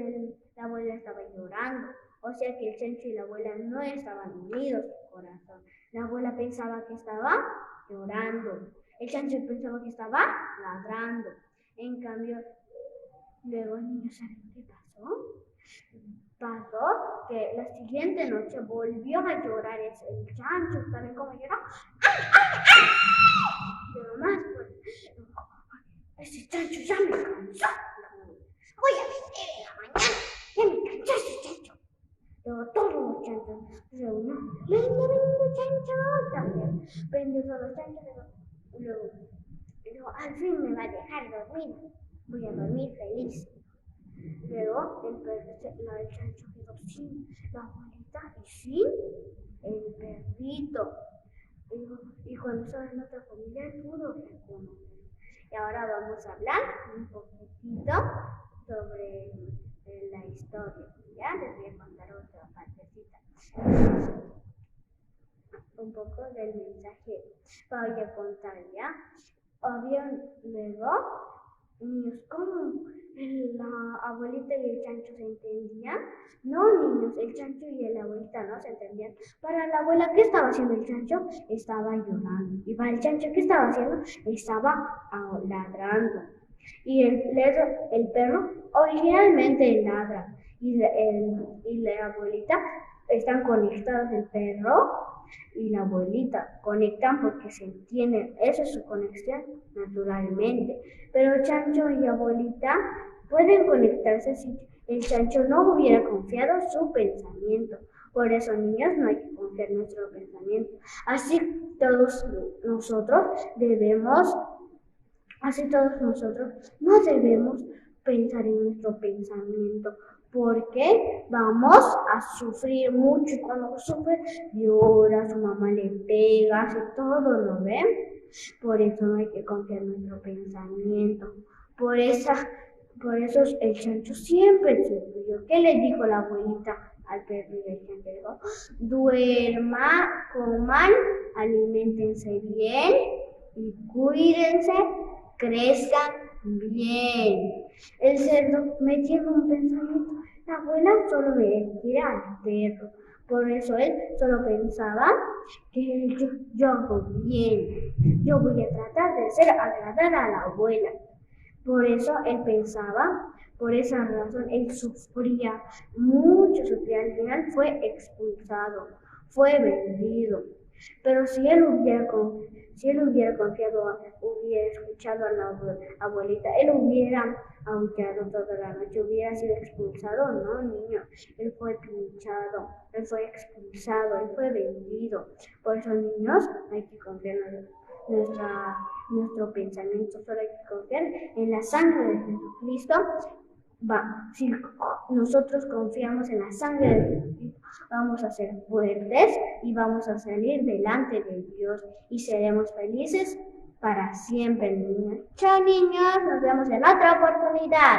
la abuela estaba llorando. O sea que el chancho y la abuela no estaban unidos de corazón. La abuela pensaba que estaba llorando. El chancho pensaba que estaba ladrando. En cambio, luego el niño, ¿saben qué pasó? Pasó que la siguiente noche volvió a llorar el chancho. ¿Saben cómo lloró? ¡Ay, ay, ay! Pero más fuerte. Ese chancho ya me cansó. Voy a vender en la mañana. Ya me cansó ese chancho. Luego todos los chanchos se reunieron. Vende chancho. También vendió todos los chanchos. Luego al fin me va a dejar dormir. Voy a dormir feliz. Luego el chancho quedó sin la abuelita y sin el perrito. Y cuando estaba en otra familia pudo reconocer. Y ahora vamos a hablar un poquitito sobre la historia. Ya les voy a contar otra partecita. Un poco del mensaje. Voy a contar ya. Luego, niños, ¿cómo la abuelita y el chancho se entendían? No, niños, el chancho y la abuelita no se entendían. Para la abuela, ¿qué estaba haciendo el chancho? Estaba llorando. Y para el chancho, ¿qué estaba haciendo? Estaba ladrando. Y el perro originalmente ladra. Y la abuelita están conectados, el perro y la abuelita conectan porque se entienden, eso es su conexión naturalmente. Pero chancho y abuelita pueden conectarse si el chancho no hubiera confiado su pensamiento. Por eso, niños, no hay que confiar en nuestro pensamiento. Así todos nosotros no debemos pensar en nuestro pensamiento, porque vamos a sufrir mucho. Y cuando sufre, llora, su mamá le pega, hace todo, ¿lo ven? Por eso no hay que confiar en nuestro pensamiento. Por eso el chancho siempre sufrió. ¿Qué le dijo la abuelita al perro y el chancho? Dijo, duerman, coman, aliméntense bien y cuídense, crezcan bien. El cerdo metiendo un pensamiento. La abuela solo me quiere al perro. Por eso él solo pensaba que yo hago bien. Yo voy a tratar de agradar a la abuela. Por eso él pensaba, por esa razón él sufría mucho, al final fue expulsado, fue vendido. Pero si Si él hubiera confiado, hubiera escuchado a la abuelita, él hubiera aullado toda la noche, hubiera sido expulsado. No, niño, él fue pinchado, él fue expulsado, él fue vendido. Por eso, niños, hay que confiar en nuestro pensamiento, solo hay que confiar en la sangre de Jesucristo. Si nosotros confiamos en la sangre de Jesucristo, vamos a ser fuertes y vamos a salir delante de Dios y seremos felices para siempre, niños. Chao, niños, nos vemos en otra oportunidad.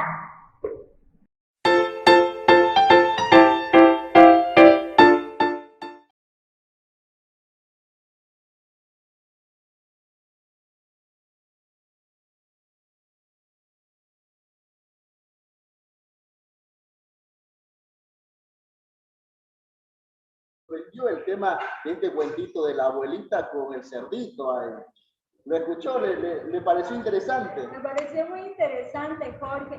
Aprendió el tema de este cuentito de la abuelita con el cerdito ahí. ¿Lo escuchó? ¿Le pareció interesante? Me pareció muy interesante, Jorge.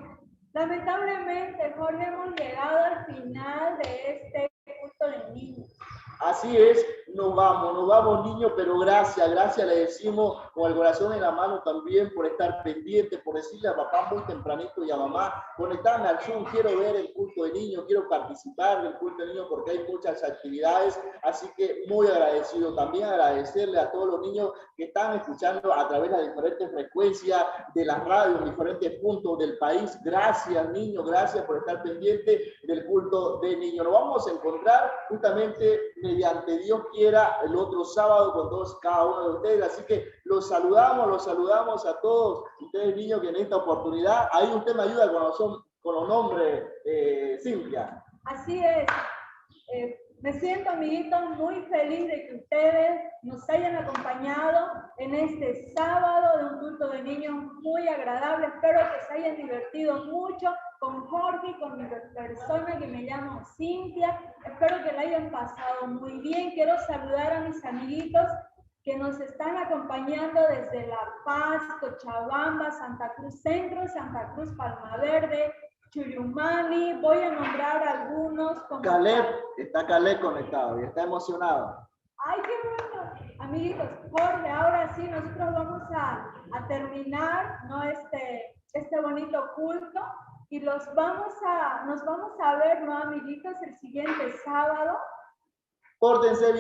Lamentablemente, Jorge, hemos llegado al final de este culto de niños. Así es, nos vamos niños, pero gracias le decimos con el corazón en la mano también por estar pendientes, por decirle a papá muy tempranito y a mamá, conectarme al Zoom, quiero ver el culto de niños, quiero participar del culto de niños porque hay muchas actividades, así que muy agradecido, también agradecerle a todos los niños que están escuchando a través de las diferentes frecuencias de las radios en diferentes puntos del país. Gracias niños, gracias por estar pendientes del culto de niños. Nos vamos a encontrar justamente mediante Dios quiera el otro sábado con todos cada uno de ustedes, así que los saludamos a todos ustedes niños que en esta oportunidad, ahí usted me ayuda con los nombres, Cintia. Así es, me siento, amiguitos, muy feliz de que ustedes nos hayan acompañado en este sábado de un culto de niños muy agradable. Espero que se hayan divertido mucho con Jorge y con mi persona que me llamo Cintia. Espero que la hayan pasado muy bien. Quiero saludar a mis amiguitos que nos están acompañando desde La Paz, Cochabamba, Santa Cruz Centro, Santa Cruz Palma Verde, Chuyumani. Voy a nombrar algunos. Caleb, está Caleb conectado y está emocionado. ¡Ay, qué bueno! Amiguitos, Jorge, ahora sí, nosotros vamos a terminar, ¿no? este bonito culto y nos vamos a ver, ¿no, amiguitos? El siguiente sábado. Pórtense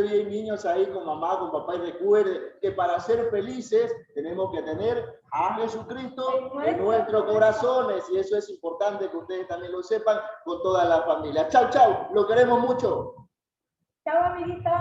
bien, niños, ahí con mamá, con papá, y recuerden que para ser felices tenemos que tener a Jesucristo en nuestros corazones, y eso es importante que ustedes también lo sepan con toda la familia. Chau, chau, lo queremos mucho. Chao, amiguitos.